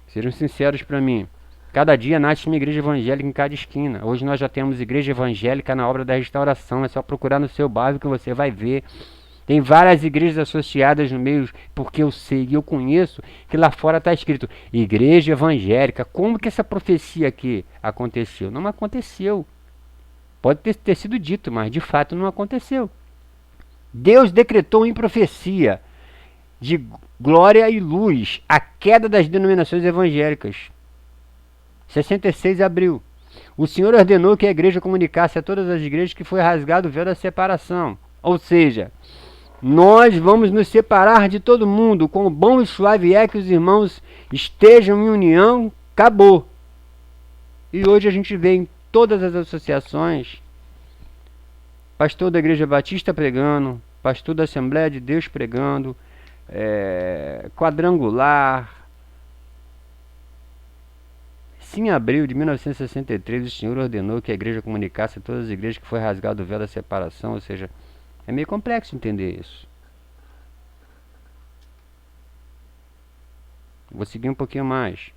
sejam sinceros para mim. Cada dia nasce uma igreja evangélica em cada esquina. Hoje nós já temos igreja evangélica na obra da restauração. É só procurar no seu bairro que você vai ver Tem várias igrejas associadas no meio, porque eu sei e eu conheço que lá fora está escrito igreja evangélica. Como que essa profecia aqui aconteceu? Não aconteceu. Pode ter sido dito, mas de fato não aconteceu. Deus decretou em profecia de glória e luz a queda das denominações evangélicas. 66 de abril. O Senhor ordenou que a igreja comunicasse a todas as igrejas que foi rasgado o véu da separação. Ou seja, nós vamos nos separar de todo mundo. Quão bom e suave é que os irmãos estejam em união. Acabou. E hoje a gente vê em todas as associações pastor da Igreja Batista pregando, pastor da Assembleia de Deus pregando, quadrangular. Sim, em abril de 1963, o Senhor ordenou que a igreja comunicasse a todas as igrejas que foi rasgado o véu da separação, ou seja, é meio complexo entender isso. Vou seguir um pouquinho mais.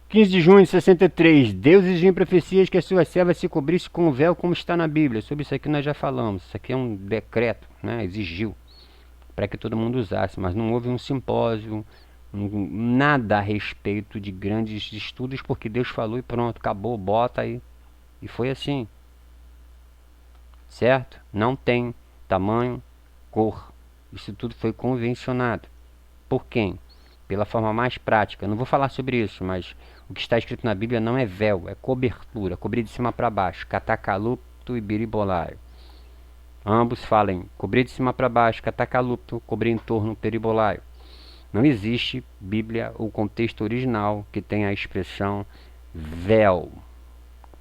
(15 de junho de 63) Deus exigiu em profecias que as suas servas se cobrissem com o véu, como está na Bíblia. Sobre isso aqui nós já falamos. Isso aqui é um decreto, né? Exigiu para que todo mundo usasse, mas não houve um simpósio, nada a respeito de grandes estudos, porque Deus falou e pronto, acabou, bota aí. E foi assim. Certo? Não tem tamanho, cor. Isso tudo foi convencionado. Por quem? Pela forma mais prática. Não vou falar sobre isso, mas o que está escrito na Bíblia não é véu, é cobertura, cobrir de cima para baixo, catacalupto e biribolaio. Ambos falam cobrir de cima para baixo, catacalupto, cobrir em torno, peribolaio. Não existe Bíblia ou contexto original que tenha a expressão véu.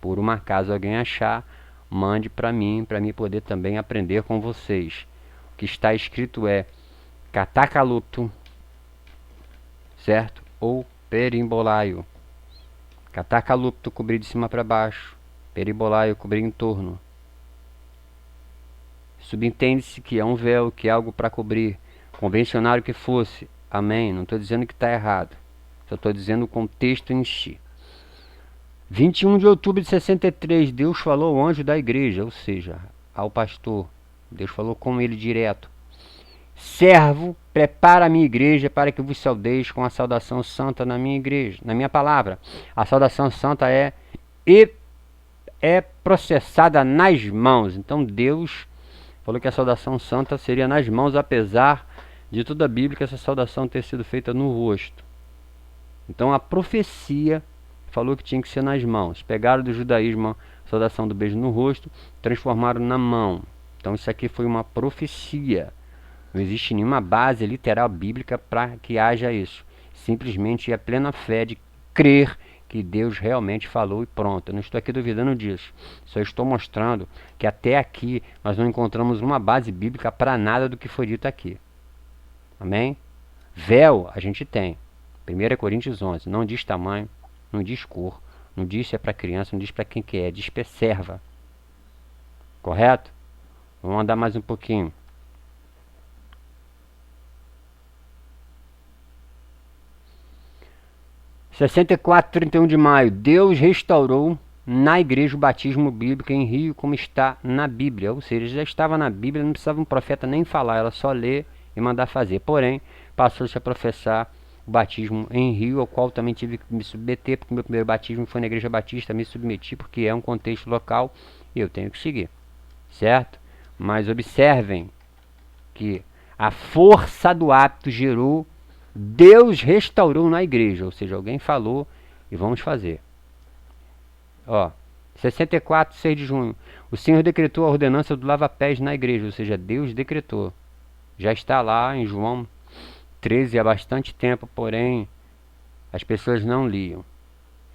Por um acaso alguém achar, mande para mim poder também aprender com vocês. O que está escrito é catacalupto, certo? Ou perimbolaio. Catacalupto, cobrir de cima para baixo. Peribolaio, cobrir em torno. Subentende-se que é um véu, que é algo para cobrir. Convencionário que fosse. Amém. Não estou dizendo que está errado. Só estou dizendo o contexto em si. 21 de outubro de 63, Deus falou ao anjo da igreja, ou seja, ao pastor. Deus falou com ele direto. Servo, prepara a minha igreja para que vos saudeis com a saudação santa na minha igreja, na minha palavra. A saudação santa é processada nas mãos. Então Deus falou que a saudação santa seria nas mãos, apesar de toda a Bíblia essa saudação ter sido feita no rosto. Então a profecia falou que tinha que ser nas mãos. Pegaram do judaísmo a saudação do beijo no rosto, transformaram na mão. Então isso aqui foi uma profecia. Não existe nenhuma base literal bíblica para que haja isso. Simplesmente é a plena fé de crer que Deus realmente falou e pronto. Eu não estou aqui duvidando disso. Só estou mostrando que até aqui nós não encontramos uma base bíblica para nada do que foi dito aqui. Amém? Véu a gente tem. 1 Coríntios 11. Não diz tamanho, não diz cor, não diz se é para criança, não diz para quem que é. Diz serva. Correto? Vamos andar mais um pouquinho. (64, 31 de maio) Deus restaurou na igreja o batismo bíblico em rio, como está na Bíblia. Ou seja, já estava na Bíblia, não precisava um profeta nem falar, ela só ler e mandar fazer. Porém, passou-se a professar o batismo em rio, ao qual também tive que me submeter, porque meu primeiro batismo foi na igreja batista, me submeti porque é um contexto local e eu tenho que seguir, certo? Mas observem que a força do hábito gerou, Deus restaurou na igreja, ou seja, alguém falou e vamos fazer. 64, 6 de junho. O Senhor decretou a ordenança do lava-pés na igreja, ou seja, Deus decretou. Já está lá em João 13 há bastante tempo, porém as pessoas não liam.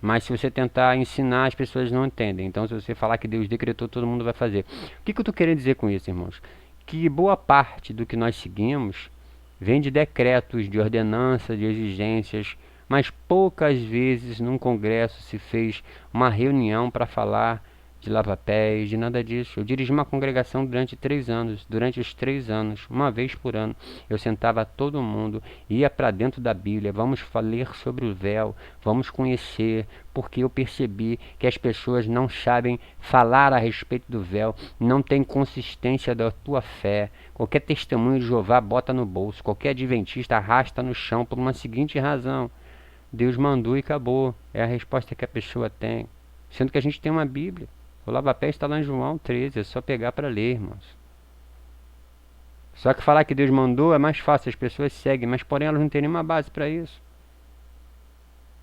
Mas se você tentar ensinar, as pessoas não entendem. Então se você falar que Deus decretou, todo mundo vai fazer. O que eu estou querendo dizer com isso, irmãos? Que boa parte do que nós seguimos vem de decretos, de ordenanças, de exigências, mas poucas vezes num congresso se fez uma reunião para falar de lava-pés, de nada disso. Eu dirigi uma congregação durante 3 anos. Durante os 3 anos, uma vez por ano, eu sentava todo mundo, ia para dentro da Bíblia, vamos ler sobre o véu, vamos conhecer, porque eu percebi que as pessoas não sabem falar a respeito do véu, não tem consistência da tua fé. Qualquer testemunho de Jeová bota no bolso, qualquer adventista arrasta no chão por uma seguinte razão: Deus mandou e acabou. É a resposta que a pessoa tem. Sendo que a gente tem uma Bíblia. O lava-pés está lá em João 13, é só pegar para ler, irmãos. Só que falar que Deus mandou é mais fácil, as pessoas seguem, mas porém elas não têm nenhuma base para isso.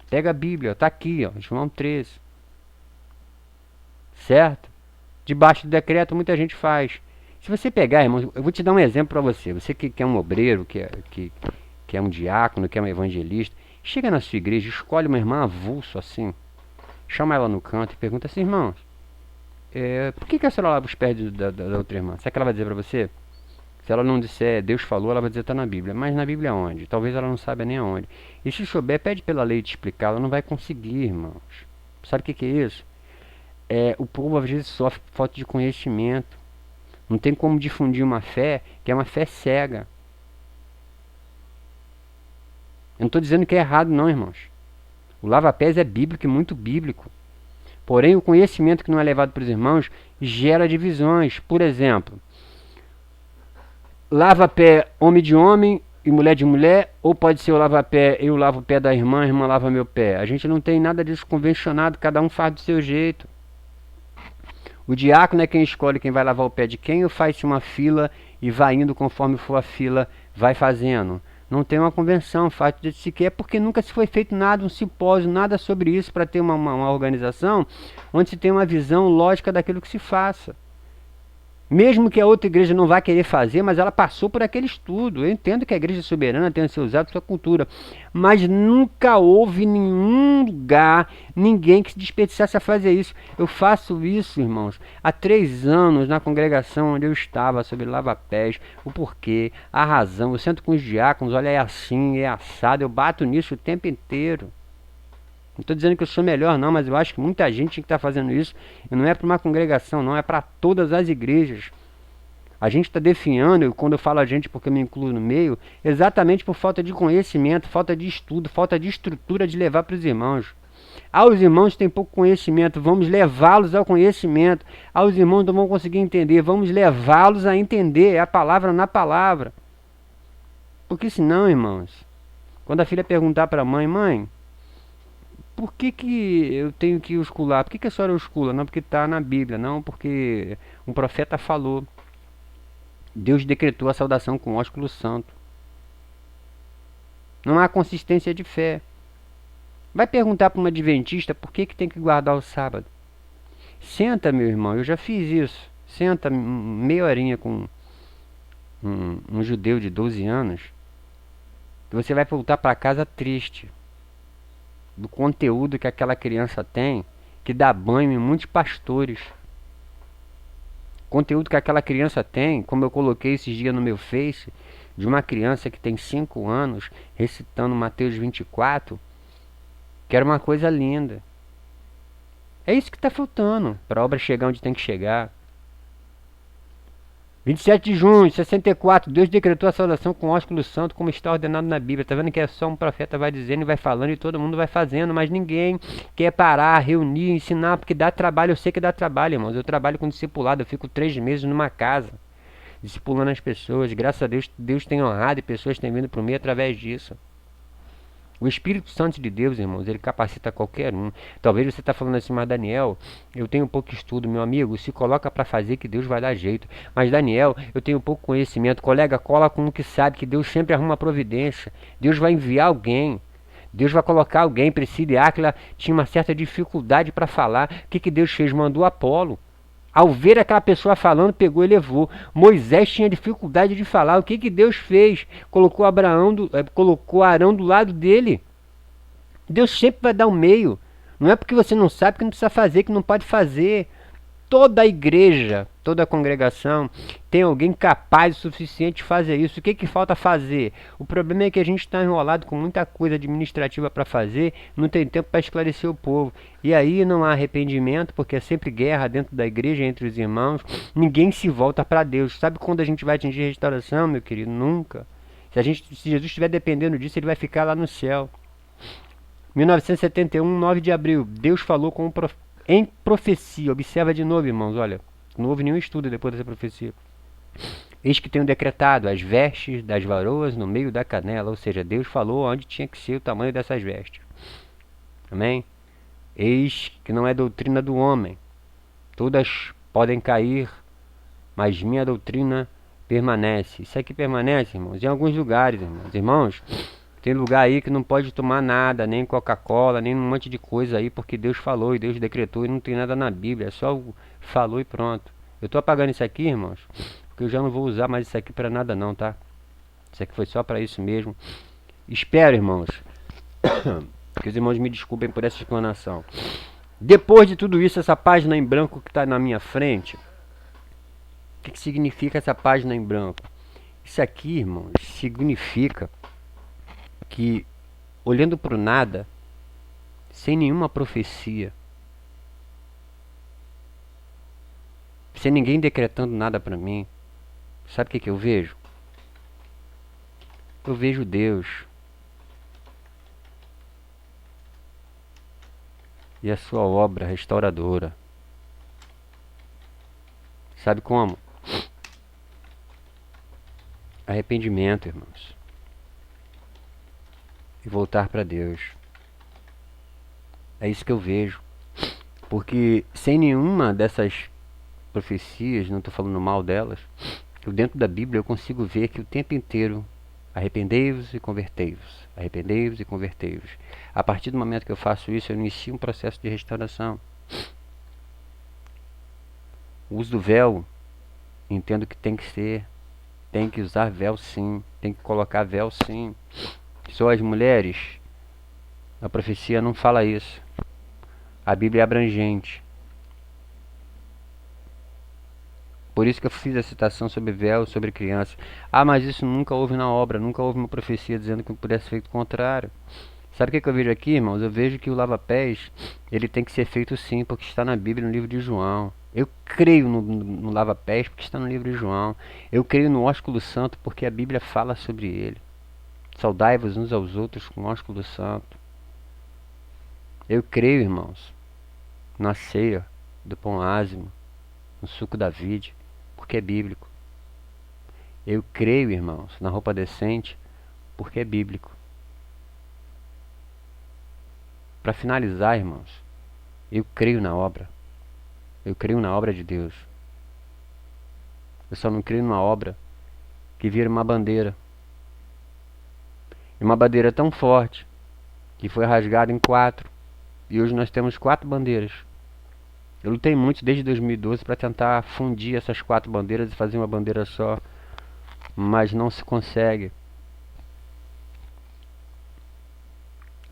Pega a Bíblia, está aqui, ó, João 13. Certo? Debaixo do decreto muita gente faz. Se você pegar, irmãos, eu vou te dar um exemplo para você. Você que é um obreiro, que é um diácono, que é um evangelista, chega na sua igreja, escolhe uma irmã avulso assim, chama ela no canto e pergunta assim: irmãos, por que a senhora lava os pés da outra irmã? Sabe o que ela vai dizer para você? Se ela não disser Deus falou, ela vai dizer está na Bíblia. Mas na Bíblia onde? Talvez ela não saiba nem aonde. E se souber, pede pela lei te explicar. Ela não vai conseguir, irmãos. Sabe o que é isso? O povo às vezes sofre por falta de conhecimento. Não tem como difundir uma fé que é uma fé cega. Eu não estou dizendo que é errado não, irmãos. O lava-pés é bíblico e muito bíblico. Porém, o conhecimento que não é levado para os irmãos gera divisões. Por exemplo, lava-pé homem de homem e mulher de mulher, ou pode ser o lava-pé, eu lavo o pé da irmã, a irmã lava meu pé. A gente não tem nada disso convencionado, cada um faz do seu jeito. O diácono é quem escolhe quem vai lavar o pé de quem, ou faz uma fila e vai indo conforme for a fila, vai fazendo. Não tem uma convenção, fato de sequer, porque nunca se foi feito nada, um simpósio, nada sobre isso para ter uma organização onde se tem uma visão lógica daquilo que se faça. Mesmo que a outra igreja não vá querer fazer, mas ela passou por aquele estudo. Eu entendo que a igreja soberana tem os seus hábitos, sua cultura, mas nunca houve nenhum lugar, ninguém que se desperdiçasse a fazer isso. Eu faço isso, irmãos, há 3 anos na congregação onde eu estava, sobre lava-pés, o porquê, a razão. Eu sento com os diáconos, olha, é assim, é assado, eu bato nisso o tempo inteiro. Não estou dizendo que eu sou melhor não, mas eu acho que muita gente que está fazendo isso, e não é para uma congregação não, é para todas as igrejas. A gente está definhando, quando eu falo a gente porque eu me incluo no meio, exatamente por falta de conhecimento, falta de estudo, falta de estrutura de levar para os irmãos. Os irmãos têm pouco conhecimento, vamos levá-los ao conhecimento. Os irmãos não vão conseguir entender, vamos levá-los a entender, é a palavra na palavra. Porque senão, irmãos, quando a filha perguntar para a mãe, mãe, por que eu tenho que oscular? Por que a senhora oscula? Não porque está na Bíblia, não porque um profeta falou. Deus decretou a saudação com ósculo santo. Não há consistência de fé. Vai perguntar para uma adventista por que tem que guardar o sábado. Senta, meu irmão, eu já fiz isso. Senta meia horinha com um judeu de 12 anos. Que você vai voltar para casa triste do conteúdo que aquela criança tem, que dá banho em muitos pastores. Conteúdo que aquela criança tem, como eu coloquei esses dias no meu Face, de uma criança que tem 5 anos, recitando Mateus 24, que era uma coisa linda. É isso que está faltando para a obra chegar onde tem que chegar. 27 de junho de 64, Deus decretou a saudação com ósculo santo, como está ordenado na Bíblia. Está vendo que é só um profeta vai dizendo e vai falando e todo mundo vai fazendo, mas ninguém quer parar, reunir, ensinar, porque dá trabalho. Eu sei que dá trabalho, irmãos. Eu trabalho com discipulado, eu fico 3 meses numa casa, discipulando as pessoas. Graças a Deus, Deus tem honrado e pessoas têm vindo para o meio através disso. O Espírito Santo de Deus, irmãos, ele capacita qualquer um. Talvez você está falando assim, mas Daniel, eu tenho pouco estudo, meu amigo, se coloca para fazer que Deus vai dar jeito. Mas Daniel, eu tenho pouco conhecimento. Colega, cola com o que sabe, que Deus sempre arruma providência. Deus vai enviar alguém. Deus vai colocar alguém. Priscila e Áquila tinha uma certa dificuldade para falar. O que Deus fez? Mandou Apolo. Ao ver aquela pessoa falando, pegou e levou. Moisés tinha dificuldade de falar. O que Deus fez? Colocou Arão do lado dele. Deus sempre vai dar um meio. Não é porque você não sabe que não precisa fazer, que não pode fazer. toda a igreja, toda a congregação tem alguém capaz o suficiente de fazer isso. O que que falta fazer? O problema é que a gente está enrolado com muita coisa administrativa para fazer, não tem tempo para esclarecer o povo. E aí não há arrependimento, porque é sempre guerra dentro da igreja, entre os irmãos. Ninguém se volta para Deus. Sabe quando a gente vai atingir a restauração, meu querido? Nunca. Se Jesus estiver dependendo disso, ele vai ficar lá no céu. 1971, 9 de abril, Deus falou em profecia. Observa de novo, irmãos, olha, não houve nenhum estudo depois dessa profecia. Eis que tenho decretado as vestes das varoas no meio da canela, ou seja, Deus falou onde tinha que ser o tamanho dessas vestes. Amém? Eis que não é doutrina do homem. Todas podem cair, mas minha doutrina permanece. Isso aqui permanece, irmãos, em alguns lugares, irmãos. Irmãos, tem lugar aí que não pode tomar nada, nem Coca-Cola, nem um monte de coisa aí, porque Deus falou e Deus decretou e não tem nada na Bíblia, é só falou e pronto. Eu tô apagando isso aqui, irmãos, porque eu já não vou usar mais isso aqui para nada não, tá? Isso aqui foi só para isso mesmo. Espero, irmãos, que os irmãos me desculpem por essa explanação. Depois de tudo isso, essa página em branco que está na minha frente, o que significa essa página em branco? Isso aqui, irmãos, significa que, olhando para o nada, sem nenhuma profecia, sem ninguém decretando nada para mim, sabe o que eu vejo? Eu vejo Deus e a sua obra restauradora. Sabe como? Arrependimento, irmãos. E voltar para Deus. É isso que eu vejo. Porque sem nenhuma dessas profecias, não estou falando mal delas, dentro da Bíblia eu consigo ver que o tempo inteiro arrependei-vos e convertei-vos. Arrependei-vos e convertei-vos. A partir do momento que eu faço isso, eu inicio um processo de restauração. O uso do véu, entendo que tem que usar véu sim, tem que colocar véu sim. Só as mulheres, a profecia não fala isso. A Bíblia é abrangente. Por isso que eu fiz a citação sobre véu, sobre criança. Ah, mas isso nunca houve na obra, nunca houve uma profecia dizendo que pudesse ser feito o contrário. Sabe o que eu vejo aqui, irmãos? Eu vejo que o lava-pés, ele tem que ser feito sim, porque está na Bíblia, no livro de João. Eu creio no lava-pés, porque está no livro de João. Eu creio no ósculo santo, porque a Bíblia fala sobre ele. Saudai-vos uns aos outros com ósculo santo. Eu creio, irmãos, na ceia do pão ázimo, no suco da vide, porque é bíblico. Eu creio, irmãos, na roupa decente, porque é bíblico. Para finalizar, irmãos, eu creio na obra. Eu creio na obra de Deus. Eu só não creio numa obra que vira uma bandeira. E uma bandeira tão forte que foi rasgada em 4. E hoje nós temos 4 bandeiras. Eu lutei muito desde 2012 para tentar fundir essas 4 bandeiras e fazer uma bandeira só. Mas não se consegue.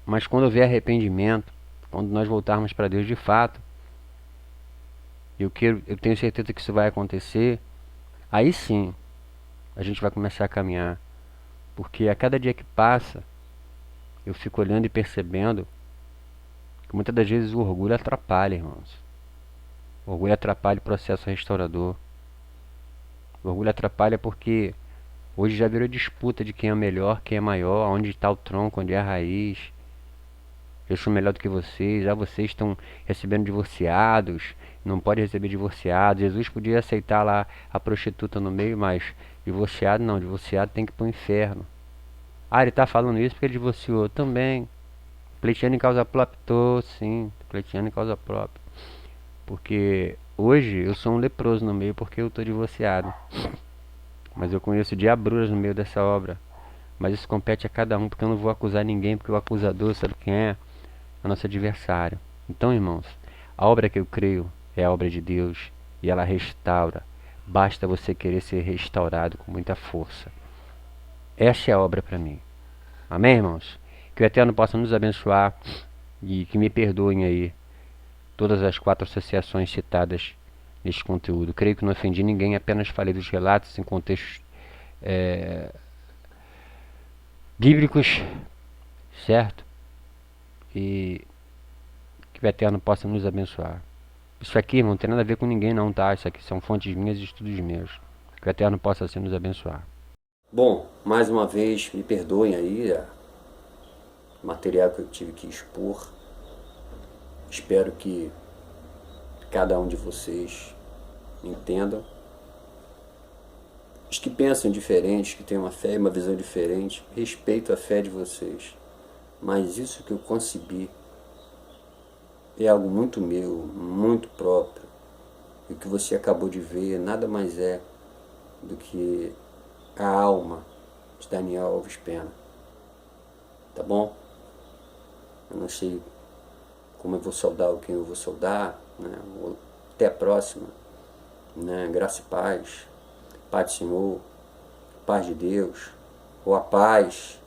Mas quando houver arrependimento, quando nós voltarmos para Deus de fato, eu tenho certeza que isso vai acontecer. Aí sim, a gente vai começar a caminhar. Porque a cada dia que passa, eu fico olhando e percebendo que muitas das vezes o orgulho atrapalha, irmãos. O orgulho atrapalha o processo restaurador. O orgulho atrapalha porque hoje já virou disputa de quem é melhor, quem é maior, onde está o tronco, onde é a raiz. Eu sou melhor do que vocês, já vocês estão recebendo divorciados, não pode receber divorciados. Jesus podia aceitar lá a prostituta no meio, mas divorciado não, divorciado tem que ir para o inferno. Ah, ele está falando isso porque ele divorciou também. Pleiteando em causa própria, sim, pleiteando em causa própria. Porque hoje eu sou um leproso no meio porque eu estou divorciado. Mas eu conheço diabruras no meio dessa obra. Mas isso compete a cada um, porque eu não vou acusar ninguém, porque o acusador, sabe quem é? É o nosso adversário. Então, irmãos, a obra que eu creio é a obra de Deus e ela restaura. Basta você querer ser restaurado com muita força. Esta é a obra para mim. Amém, irmãos? Que o Eterno possa nos abençoar e que me perdoem aí todas as 4 associações citadas neste conteúdo. Creio que não ofendi ninguém, apenas falei dos relatos em contextos bíblicos, certo? E que o Eterno possa nos abençoar. Isso aqui não tem nada a ver com ninguém não, tá? Isso aqui são fontes minhas e estudos meus. Que o Eterno possa assim nos abençoar. Bom, mais uma vez, me perdoem aí o material que eu tive que expor. Espero que cada um de vocês entendam. Os que pensam diferente, que têm uma fé e uma visão diferente, respeito a fé de vocês. Mas isso que eu concebi é algo muito meu, muito próprio. E o que você acabou de ver nada mais é do que a alma de Daniel Alves Pena. Tá bom? Eu não sei como eu vou saudar ou quem eu vou saudar, né? Até a próxima, né? Graça e paz, paz do Senhor, paz de Deus, ou a paz,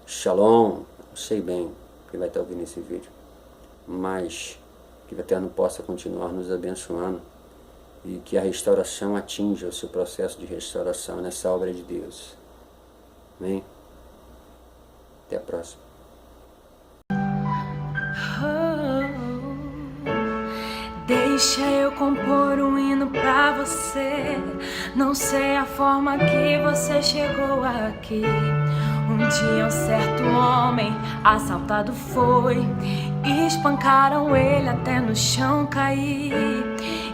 shalom, não sei bem quem vai estar ouvindo esse vídeo, mas que o Eterno possa continuar nos abençoando e que a restauração atinja o seu processo de restauração nessa obra de Deus. Amém? Até a próxima. Deixa eu compor um hino pra você. Não sei a forma que você chegou aqui. Um dia um certo homem assaltado foi, espancaram ele até no chão cair.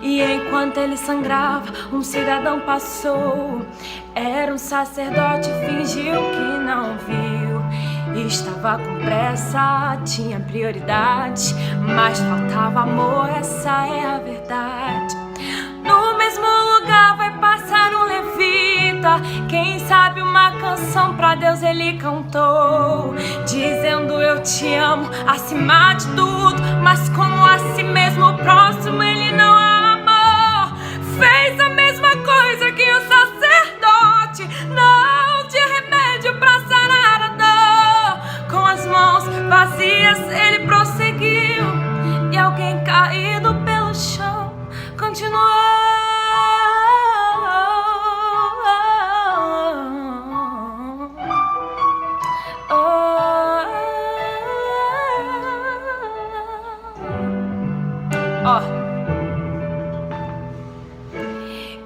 E enquanto ele sangrava, um cidadão passou. Era um sacerdote, fingiu que não viu. Estava com pressa, tinha prioridade, mas faltava amor, essa é a verdade. No mesmo lugar vai passar um levita, quem sabe uma canção pra Deus ele cantou, dizendo eu te amo acima de tudo, mas como a si mesmo o próximo ele não amou. Fez a mesma coisa que o sacerdote, não tinha remédio pra sarar a dor. Com as mãos vazias ele prosseguiu, e alguém caído pelo chão continuou.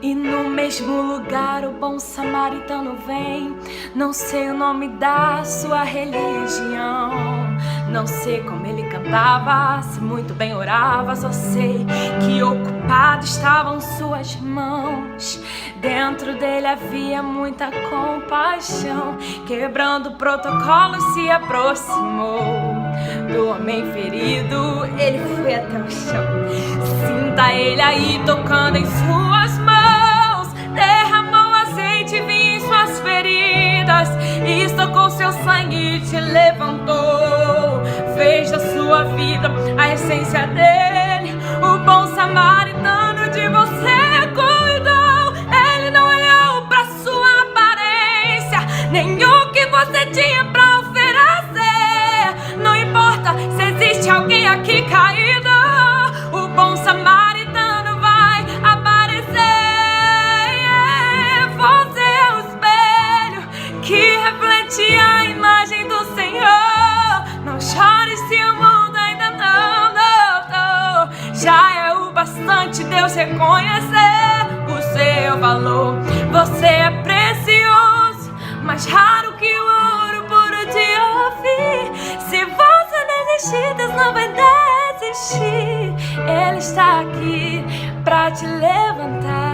E no mesmo lugar o bom samaritano vem. Não sei o nome da sua religião, não sei como ele cantava, se muito bem orava. Só sei que ocupado estavam suas mãos. Dentro dele havia muita compaixão. Quebrando protocolos se aproximou do homem ferido, ele foi até o chão. Sinta ele aí tocando em suas mãos. Derramou azeite e vinho em suas feridas, e estocou seu sangue e te levantou. Fez da sua vida a essência dele. O bom samaritano de você cuidou. Ele não olhou pra sua aparência, nem o que você tinha pra oferecer. Não importa se existe alguém aqui caído, o bom samaritano vai aparecer. Você é o espelho que reflete a imagem do Senhor. Não chore se o mundo ainda não. Já é o bastante Deus reconhecer o seu valor. Você é precioso, mais raro que o ouro puro de ouvir. Se você desistir, Deus não vai desistir. Ele está aqui pra te levantar.